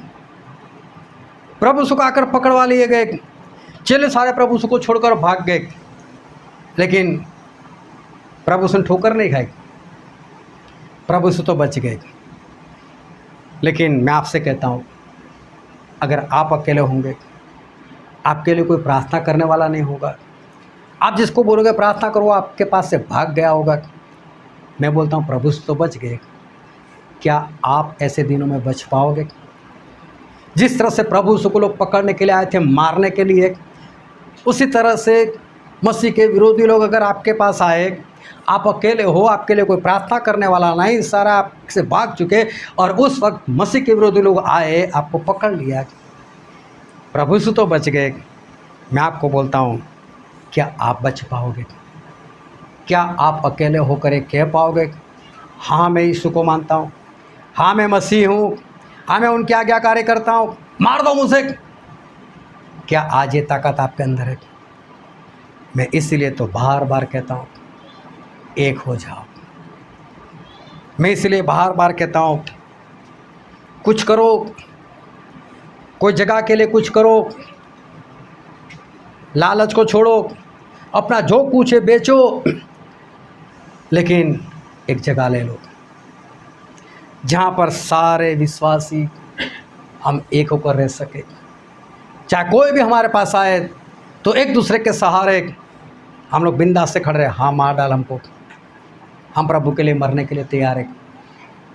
प्रभु यीशु को आकर पकड़वा लिए गए। चेले सारे प्रभु यीशु को छोड़कर भाग गए, लेकिन प्रभु यीशु ने ठोकर नहीं खाई, प्रभु यीशु तो बच गए। लेकिन मैं आपसे कहता हूँ, अगर आप अकेले होंगे, आपके लिए कोई प्रार्थना करने वाला नहीं होगा। आप जिसको बोलोगे प्रार्थना करो, आपके पास से भाग गया होगा। मैं बोलता हूँ प्रभु यीशु तो बच गए। क्या आप ऐसे दिनों में बच पाओगे? जिस तरह से प्रभु यीशु को लोग पकड़ने के लिए आए थे, मारने के लिए, उसी तरह से मसीह के विरोधी लोग अगर आपके पास आए, आप अकेले हो, आपके लिए कोई प्रार्थना करने वाला नहीं, सारा आपसे भाग चुके, और उस वक्त मसीह के विरोधी लोग आए, आपको पकड़ लिया, प्रभु यीशु तो बच गए। मैं आपको बोलता हूँ, क्या आप बच पाओगे? क्या आप अकेले होकर ये कह पाओगे, हाँ मैं यीशु को मानता हूँ, हाँ मैं मसीह हूँ, हाँ मैं उनकी आज्ञाकारी करता हूँ, मार दो मुझे? क्या आज ये ताकत आपके अंदर है? मैं इसलिए तो बार बार कहता हूँ, एक हो जाओ। मैं इसलिए बार बार कहता हूँ, कुछ करो, कोई जगह के लिए कुछ करो, लालच को छोड़ो, अपना जो कुछ है बेचो, लेकिन एक जगह ले लो जहाँ पर सारे विश्वासी हम एक होकर रह सके। चाहे कोई भी हमारे पास आए तो एक दूसरे के सहारे हम लोग बिंदास से खड़े रहे, हाँ मार डाल हमको, हम प्रभु के लिए मरने के लिए तैयार है,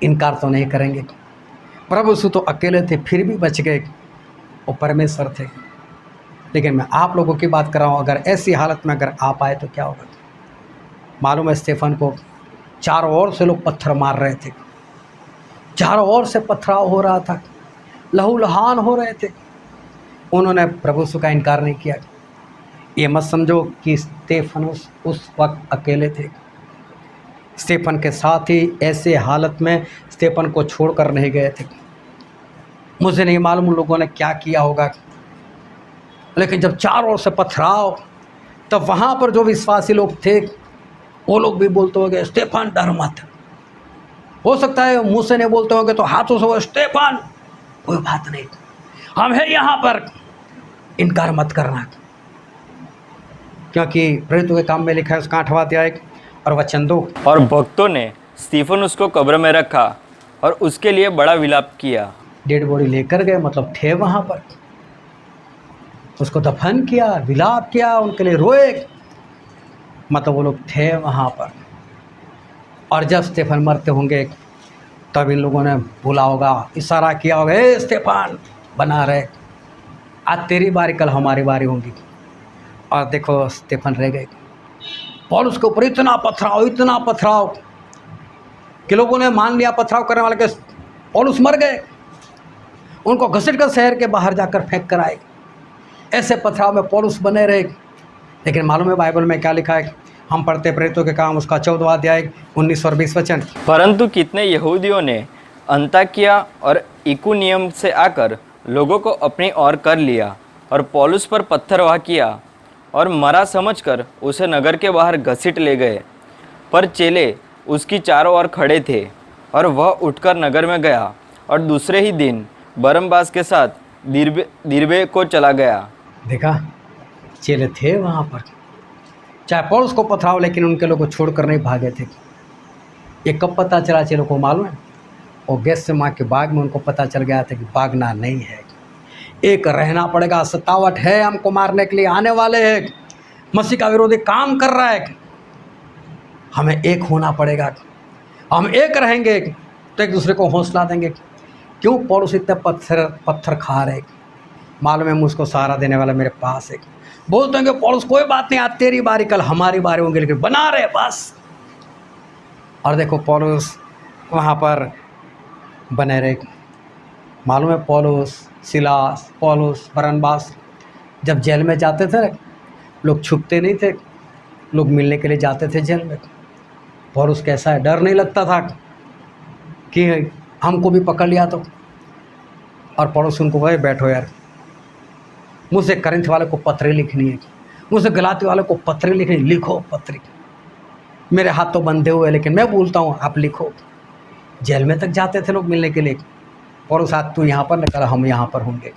इनकार तो नहीं करेंगे। प्रभु यीशु तो अकेले थे फिर भी बच गए, वो परमेश्वर थे। लेकिन मैं आप लोगों की बात कर रहा हूँ, अगर ऐसी हालत में अगर आप आए तो क्या होगा? मालूम है स्टेफन को चारों ओर से लोग पत्थर मार रहे थे, चारों ओर से पथराव हो रहा था, लहूलुहान हो रहे थे, उन्होंने प्रभु यीशु का इनकार नहीं किया। ये मत समझो कि स्टेफन उस वक्त अकेले थे। स्टेफन के साथ ही ऐसे हालत में स्टेफन को छोड़कर नहीं गए थे। मुझे नहीं मालूम उन लोगों ने क्या किया होगा, लेकिन जब चारों ओर से पथराव, तब वहाँ पर जो विश्वासी लोग थे वो लोग भी बोलते होंगे, स्टेफन डर मत। हो सकता है मुँह से नहीं बोलते होंगे तो हाथों से वो, स्टेफन कोई बात नहीं, हम हैं यहाँ पर, इनकार मत करना। क्योंकि प्रेरितों के काम में लिखा है उसका 8वां अध्याय और वचन 2। और भक्तों ने स्टीफन उसको कब्र में रखा और उसके लिए बड़ा विलाप किया। डेड बॉडी लेकर गए, मतलब थे वहाँ पर, उसको दफन किया, विलाप किया, उनके लिए रोए, मतलब वो लोग थे वहाँ पर। और जब स्टेफन मरते होंगे तब इन लोगों ने बोला होगा, इशारा किया होगा, ए स्टेफन बना रहे, आज तेरी बारी कल हमारी बारी होगी। और देखो स्टेफन रह गए। पौलुस के ऊपर इतना पथराव कि लोगों ने मान लिया पथराव करने वाले के पौलुस मर गए, उनको घसीट कर शहर के बाहर जाकर फेंक कर आए। ऐसे पथराव में पौलुस बने रहे। लेकिन मालूम है बाइबल में क्या लिखा है? हम पढ़ते प्रेरितों के काम उसका 14वां अध्याय 19 और 20 वचन। परंतु कितने यहूदियों ने अंताकिया और इकुनियम से आकर लोगों को अपनी ओर कर लिया और पौलुस पर पत्थरवाह किया और मरा समझकर उसे नगर के बाहर घसीट ले गए। पर चेले उसकी चारों ओर खड़े थे और वह उठकर नगर में गया और दूसरे ही दिन बरनबास के साथ दिरबे को चला गया। देखा, चेले थे वहाँ पर, चाहे पौलुस को पथराव, लेकिन उनके लोग को छोड़कर नहीं भागे थे। ये कब पता चला चेलों को मालूम है? और गेत्सेमानी के बाग में उनको पता चल गया था कि भागना नहीं है, एक रहना पड़ेगा। सतावट है, हमको मारने के लिए आने वाले हैं, मसीह का विरोधी काम कर रहा है, हमें एक होना पड़ेगा। हम एक रहेंगे तो एक दूसरे को हौसला देंगे। क्यों पौलुस इतने पत्थर खा रहे? मालूम है मुझको सहारा देने वाला मेरे पास है। बोलते हैं कि पौलुस कोई बात नहीं, आज तेरी बारी, कल हमारी बारी होंगी, लेकिन बना रहे बस। और देखो पौलुस वहाँ पर बने रहे। मालूम है पौलुस, सिलास, पौलुस, बरनबास जब जेल में जाते थे, लोग छुपते नहीं थे, लोग मिलने के लिए जाते थे जेल में। पौलुस कैसा है, डर नहीं लगता था कि हमको भी पकड़ लिया तो। और पौलुस उनको भाई बैठो यार, मुझसे करिन्थ वाले को पत्री लिखनी है, मुझसे गलाती वाले को पत्री लिखनी, लिखो पत्री। मेरे हाथ तो बंधे हुए, लेकिन मैं बोलता हूँ आप लिखो। जेल में तक जाते थे लोग मिलने के लिए। और उस हाथ तू यहाँ पर न कर, हम यहाँ पर होंगे,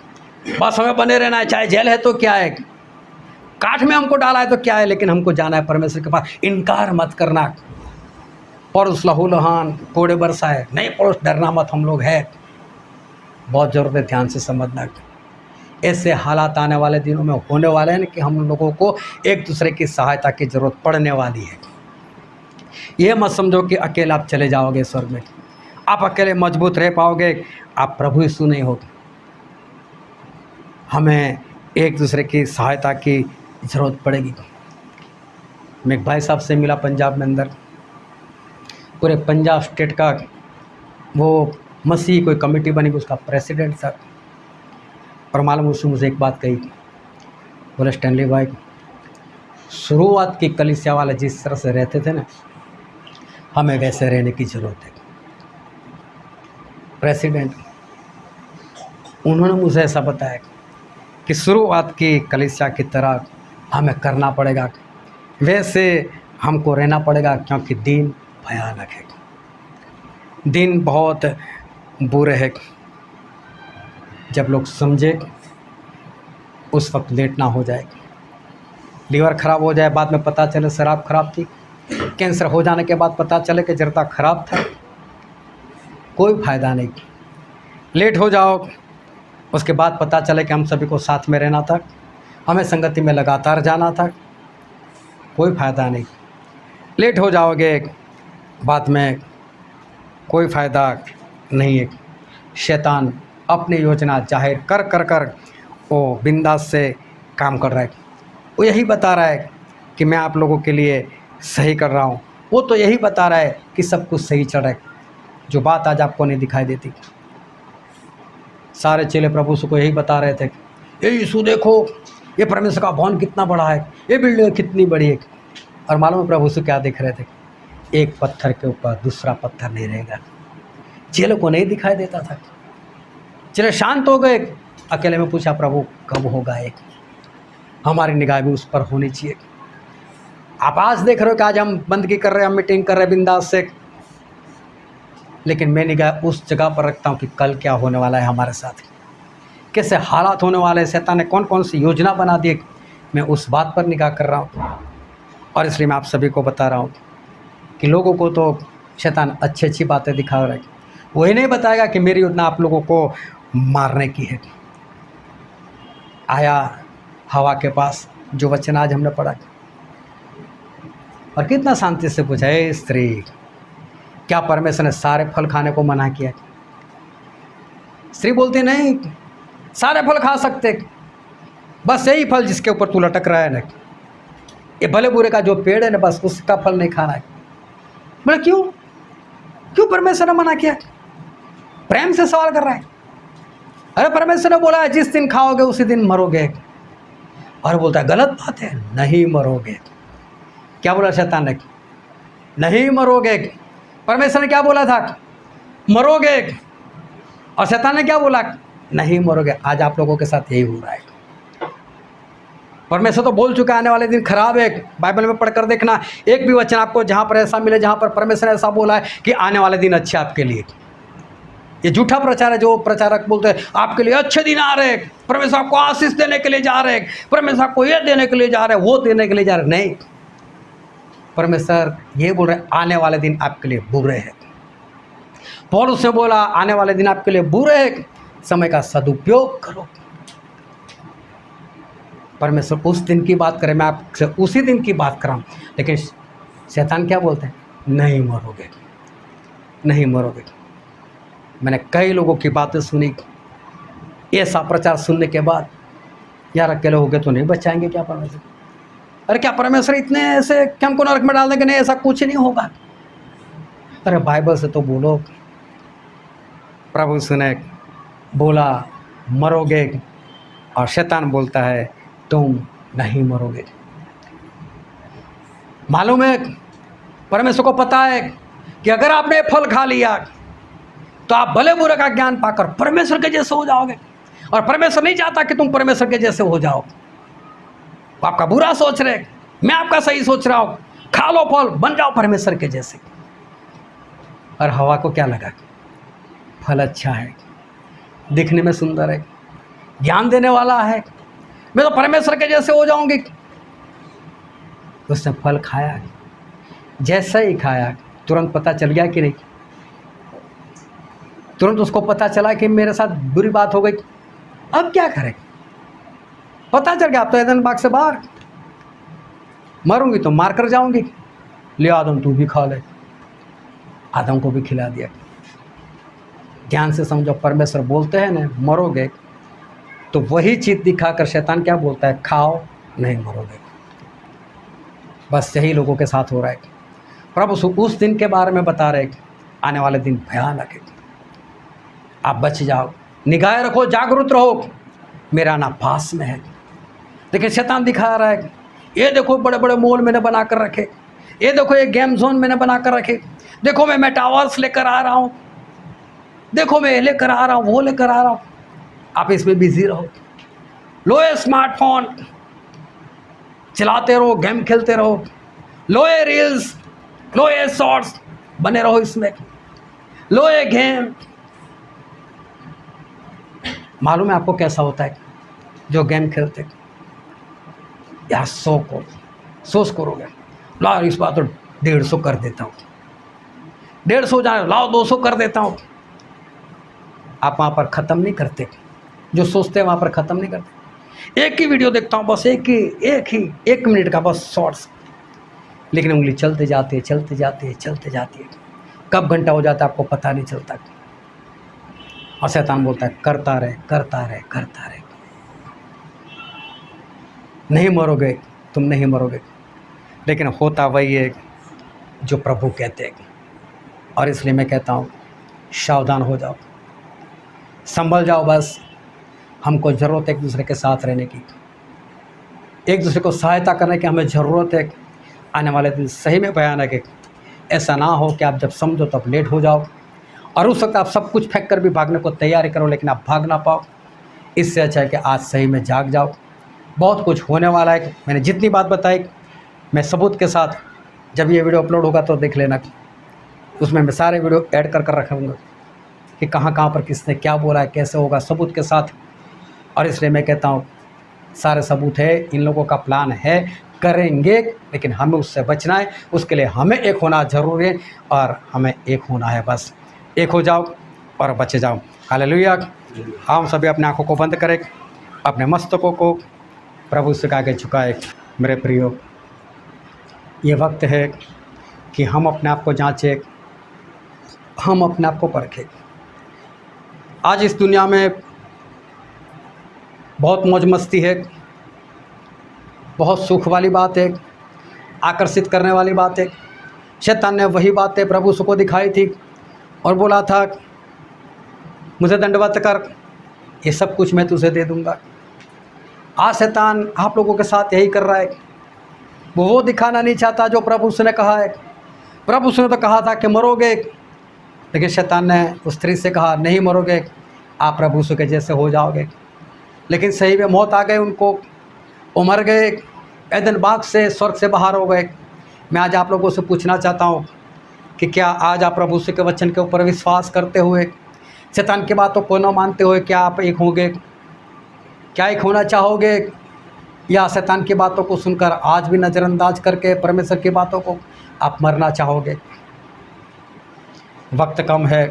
बस हमें बने रहना है, चाहे जेल है तो क्या है, काठ में हमको डाला है तो क्या है, लेकिन हमको जाना है परमेश्वर के पास। इनकार मत करना। और उस लहू लहान कोड़े बरसाए, नहीं पड़ोस डरना मत, हम लोग हैं। बहुत ज़रूरत है ध्यान से समझना। ऐसे हालात आने वाले दिनों में होने वाले हैं कि हम लोगों को एक दूसरे की सहायता की ज़रूरत पड़ने वाली है। ये मत समझो कि अकेले आप चले जाओगे स्वर्ग में, आप अकेले मजबूत रह पाओगे, आप प्रभु यीशु नहीं होगे। हमें एक दूसरे की सहायता की ज़रूरत पड़ेगी। मैं एक भाई साहब से मिला पंजाब में, अंदर पूरे पंजाब स्टेट का वो मसीह कोई कमेटी बनी, उसका प्रेसिडेंट था। और मालूम उसने मुझे एक बात कही, बोले स्टैनली भाई, शुरुआत की कलीसिया वाले जिस तरह से रहते थे ना, हमें वैसे रहने की ज़रूरत है। प्रेसिडेंट उन्होंने मुझे ऐसा बताया कि शुरुआत की कलीसिया की तरह हमें करना पड़ेगा, वैसे हमको रहना पड़ेगा, क्योंकि दिन भयानक है, दिन बहुत बुरे हैं। जब लोग समझे उस वक्त लेट ना हो जाए, लीवर ख़राब हो जाए, बाद में पता चले शराब ख़राब थी, कैंसर हो जाने के बाद पता चले कि जर्दा ख़राब था, कोई फ़ायदा नहीं। लेट हो जाओ, उसके बाद पता चले कि हम सभी को साथ में रहना था, हमें संगति में लगातार जाना था, कोई फ़ायदा नहीं। लेट हो जाओगे, बाद में कोई फ़ायदा नहीं है। शैतान अपनी योजना जाहिर कर कर कर वो बिंदास से काम कर रहा है। वो यही बता रहा है कि मैं आप लोगों के लिए सही कर रहा हूँ, वो तो यही बता रहा है कि सब कुछ सही चल रहा है, जो बात आज आपको नहीं दिखाई देती। सारे चेले प्रभु को यही बता रहे थे, ये यीशु देखो, ये परमेश्वर का भवन कितना बड़ा है, ये बिल्डिंग कितनी बड़ी है। और मालूम है प्रभु क्या देख रहे थे? एक पत्थर के ऊपर दूसरा पत्थर नहीं रहेगा। चेलों को नहीं दिखाई देता था। चले शांत हो गए। अकेले में पूछा, प्रभु कब होगा एक? हमारी निगाह भी उस पर होनी चाहिए। आप आज देख रहे हो कि आज हम बंदगी कर रहे हैं, हम मीटिंग कर रहे हैं बिंदास से, लेकिन मैं निगाह उस जगह पर रखता हूँ कि कल क्या होने वाला है हमारे साथ, कैसे हालात होने वाले हैं, शैतान ने कौन कौन सी योजना बना दी, मैं उस बात पर निगाह कर रहा हूँ। और इसलिए मैं आप सभी को बता रहा हूँ कि लोगों को तो शैतान अच्छी अच्छी बातें दिखा रहा है, वही नहीं बताएगा कि मेरी योजना आप लोगों को मारने की है। आया हवा के पास जो वचन आज हमने पढ़ा, और कितना शांति से पूछा, हे स्त्री, क्या परमेश्वर ने सारे फल खाने को मना किया? स्त्री बोलती नहीं, सारे फल खा सकते, बस यही फल जिसके ऊपर तू लटक रहा है ना, ये भले बुरे का जो पेड़ है ना, बस उसका फल नहीं खाना है। बोले क्यों? क्यों परमेश्वर ने मना किया? प्रेम से सवाल कर रहा है। अरे परमेश्वर ने बोला है जिस दिन खाओगे उसी दिन मरोगे। और बोलता है गलत बात है, नहीं मरोगे। क्या बोला शैतान ने? नहीं मरोगे। परमेश्वर ने क्या बोला था? मरोगे। और शैतान ने क्या बोला? नहीं मरोगे। आज आप लोगों के साथ यही हो रहा है। परमेश्वर तो बोल चुका है आने वाले दिन खराब है। बाइबल में पढ़कर देखना, एक भी वचन आपको जहाँ पर ऐसा मिले जहाँ पर परमेश्वर ने ऐसा बोला है कि आने वाले दिन अच्छे आपके लिए। ये झूठा प्रचार है जो प्रचारक बोलते हैं आपके लिए अच्छे दिन आ रहे हैं, परमेश्वर आपको आशीष देने के लिए जा रहे हैं, परमेश्वर आपको ये देने के लिए जा रहे हैं, वो देने के लिए जा रहे हैं। नहीं, परमेश्वर ये बोल रहे आने वाले दिन आपके लिए बुरे हैं। पौलुस ने बोला आने वाले दिन आपके लिए बुरे हैं, समय का सदुपयोग करो। परमेश्वर उस दिन की बात करें, मैं आपसे उसी दिन की बात कर रहा हूँ। लेकिन शैतान क्या बोलते हैं? नहीं मरोगे, नहीं मरोगे। मैंने कई लोगों की बातें सुनी, ऐसा प्रचार सुनने के बाद यार अकेले हो गए तो नहीं बचाएंगे क्या परमेश्वर? अरे क्या परमेश्वर इतने ऐसे क्या हमको नरक में डाल देंगे? नहीं, ऐसा कुछ नहीं होगा। अरे बाइबल से तो बोलो, प्रभु सुने बोला मरोगे और शैतान बोलता है तुम नहीं मरोगे। मालूम है, परमेश्वर को पता है कि अगर आपने फल खा लिया तो आप भले बुरे का ज्ञान पाकर परमेश्वर के जैसे हो जाओगे, और परमेश्वर नहीं चाहता कि तुम परमेश्वर के जैसे हो जाओ। तो आपका बुरा सोच रहे, मैं आपका सही सोच रहा हूँ, खा लो फल, बन जाओ परमेश्वर के जैसे। और हवा को क्या लगा? फल अच्छा है, दिखने में सुंदर है, ज्ञान देने वाला है, मैं तो परमेश्वर के जैसे हो जाऊंगी। उसने फल खाया, जैसे ही खाया तुरंत पता चल गया कि नहीं? तुरंत उसको पता चला कि मेरे साथ बुरी बात हो गई। अब क्या करें? पता चल गया अब तो एदन बाग से बाहर, मरूंगी तो मार कर जाऊंगी। ले आदम तू भी खा ले। आदम को भी खिला दिया। ध्यान से समझो, परमेश्वर बोलते हैं ना मरोगे, तो वही चीज दिखाकर शैतान क्या बोलता है? खाओ, नहीं मरोगे। बस यही लोगों के साथ हो रहा है। प्रभु उस दिन के बारे में बता रहे, आने वाले दिन भयानक है, आप बच जाओ, निगाह रखो, जागरूक रहो, मेरा आना पास में है। लेकिन शैतान दिखा रहा है, ये देखो बड़े बड़े मॉल मैंने बना कर रखे, ये देखो ये गेम जोन मैंने बना कर रखे, देखो मैं मेटावर्स लेकर आ रहा हूँ, देखो मैं लेकर आ रहा हूँ, वो लेकर आ रहा हूँ। आप इसमें बिजी रहो, लो ये स्मार्टफोन चलाते रहो, गेम खेलते रहो, लो ये रील्स, लो ये शॉर्ट्स, बने रहो इसमें, लो ये गेम। मालूम है आपको कैसा होता है जो गेम खेलते? यार 100 करोगे, ला इस बार तो 150 कर देता हूँ, 150 जाए लाओ 200 कर देता हूँ। आप वहाँ पर ख़त्म नहीं करते, जो सोचते हैं वहाँ पर ख़त्म नहीं करते। एक ही वीडियो देखता हूँ बस, एक मिनट का बस शॉर्ट्स, लेकिन उंगली चलते जाती है, कब घंटा हो जाता है आपको पता नहीं चलता। और शैतान बोलता है करता रहे, नहीं मरोगे, तुम नहीं मरोगे। लेकिन होता वही है जो प्रभु कहते हैं। और इसलिए मैं कहता हूँ सावधान हो जाओ, संभल जाओ। बस हमको ज़रूरत है एक दूसरे के साथ रहने की, एक दूसरे को सहायता करने की हमें ज़रूरत है। आने वाले दिन सही में भयानक है। ऐसा ना हो कि आप जब समझो तब लेट हो जाओ, और उस वक्त आप सब कुछ फेंक कर भी भागने को तैयारी करो, लेकिन आप भाग ना पाओ। इससे अच्छा है कि आज सही में जाग जाओ। बहुत कुछ होने वाला है। मैंने जितनी बात बताई मैं सबूत के साथ, जब ये वीडियो अपलोड होगा तो देख लेना, उसमें मैं सारे वीडियो ऐड कर रखूँगा कि कहाँ पर किसने क्या बोला है, कैसे होगा, सबूत के साथ। और इसलिए मैं कहता हूँ सारे सबूत है, इन लोगों का प्लान है, करेंगे, लेकिन हमें उससे बचना है। उसके लिए हमें एक होना ज़रूरी है, और हमें एक होना है। बस एक हो जाओ और बचे जाओ। हालेलुया। हम सभी अपने आँखों को बंद करें, अपने मस्तकों को प्रभु से आगे झुकाए। मेरे प्रियो, ये वक्त है कि हम अपने आप को जांचें, हम अपने आप को परखें। आज इस दुनिया में बहुत मौज मस्ती है, बहुत सुख वाली बात है, आकर्षित करने वाली बात है। शैतान ने वही बातें प्रभु को दिखाई थी और बोला था मुझे दंडवत कर, ये सब कुछ मैं तुझे दे दूंगा। आज शैतान आप लोगों के साथ यही कर रहा है। वो दिखाना नहीं चाहता जो प्रभु ने कहा है। प्रभु ने तो कहा था कि मरोगे, लेकिन शैतान ने उस स्त्री से कहा नहीं मरोगे, आप प्रभु यीशु के जैसे हो जाओगे। लेकिन सही में मौत आ गई उनको, वो मर गए, एदन बाग से, स्वर्ग से बाहर हो गए। मैं आज आप लोगों से पूछना चाहता हूँ कि क्या आज आप प्रभु यीशु के वचन के ऊपर विश्वास करते हुए, शैतान की बातों को न मानते हुए, क्या आप एक होंगे? क्या एक होना चाहोगे, या शैतान की बातों को सुनकर आज भी नज़रअंदाज करके परमेश्वर की बातों को आप मरना चाहोगे? वक्त कम है,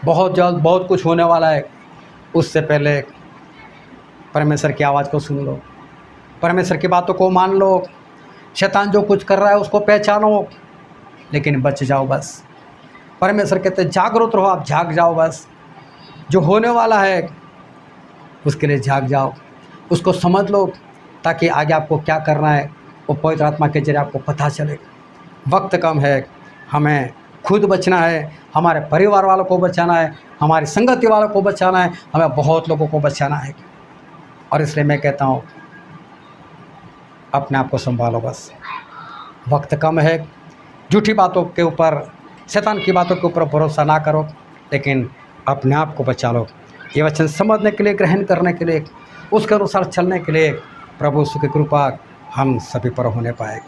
बहुत जल्द बहुत कुछ होने वाला है। उससे पहले परमेश्वर की आवाज़ को सुन लो, परमेश्वर की बातों को मान लो। शैतान जो कुछ कर रहा है उसको पहचानो, लेकिन बच जाओ बस। परमेश्वर कहते जागरूक रहो, आप जाग जाओ बस। जो होने वाला है उसके लिए जाग जाओ, उसको समझ लो, ताकि आगे आपको क्या करना है वो पवित्र आत्मा के जरिए आपको पता चले। वक्त कम है, हमें खुद बचना है, हमारे परिवार वालों को बचाना है, हमारी संगति वालों को बचाना है, हमें बहुत लोगों को बचाना है। और इसलिए मैं कहता हूँ अपने आप को संभालो बस। वक्त कम है, झूठी बातों के ऊपर, शैतान की बातों के ऊपर भरोसा ना करो, लेकिन अपने आप को बचा लो। ये वचन समझने के लिए, ग्रहण करने के लिए, उसके अनुसार चलने के लिए प्रभु यीशु की कृपा हम सभी पर होने पाए।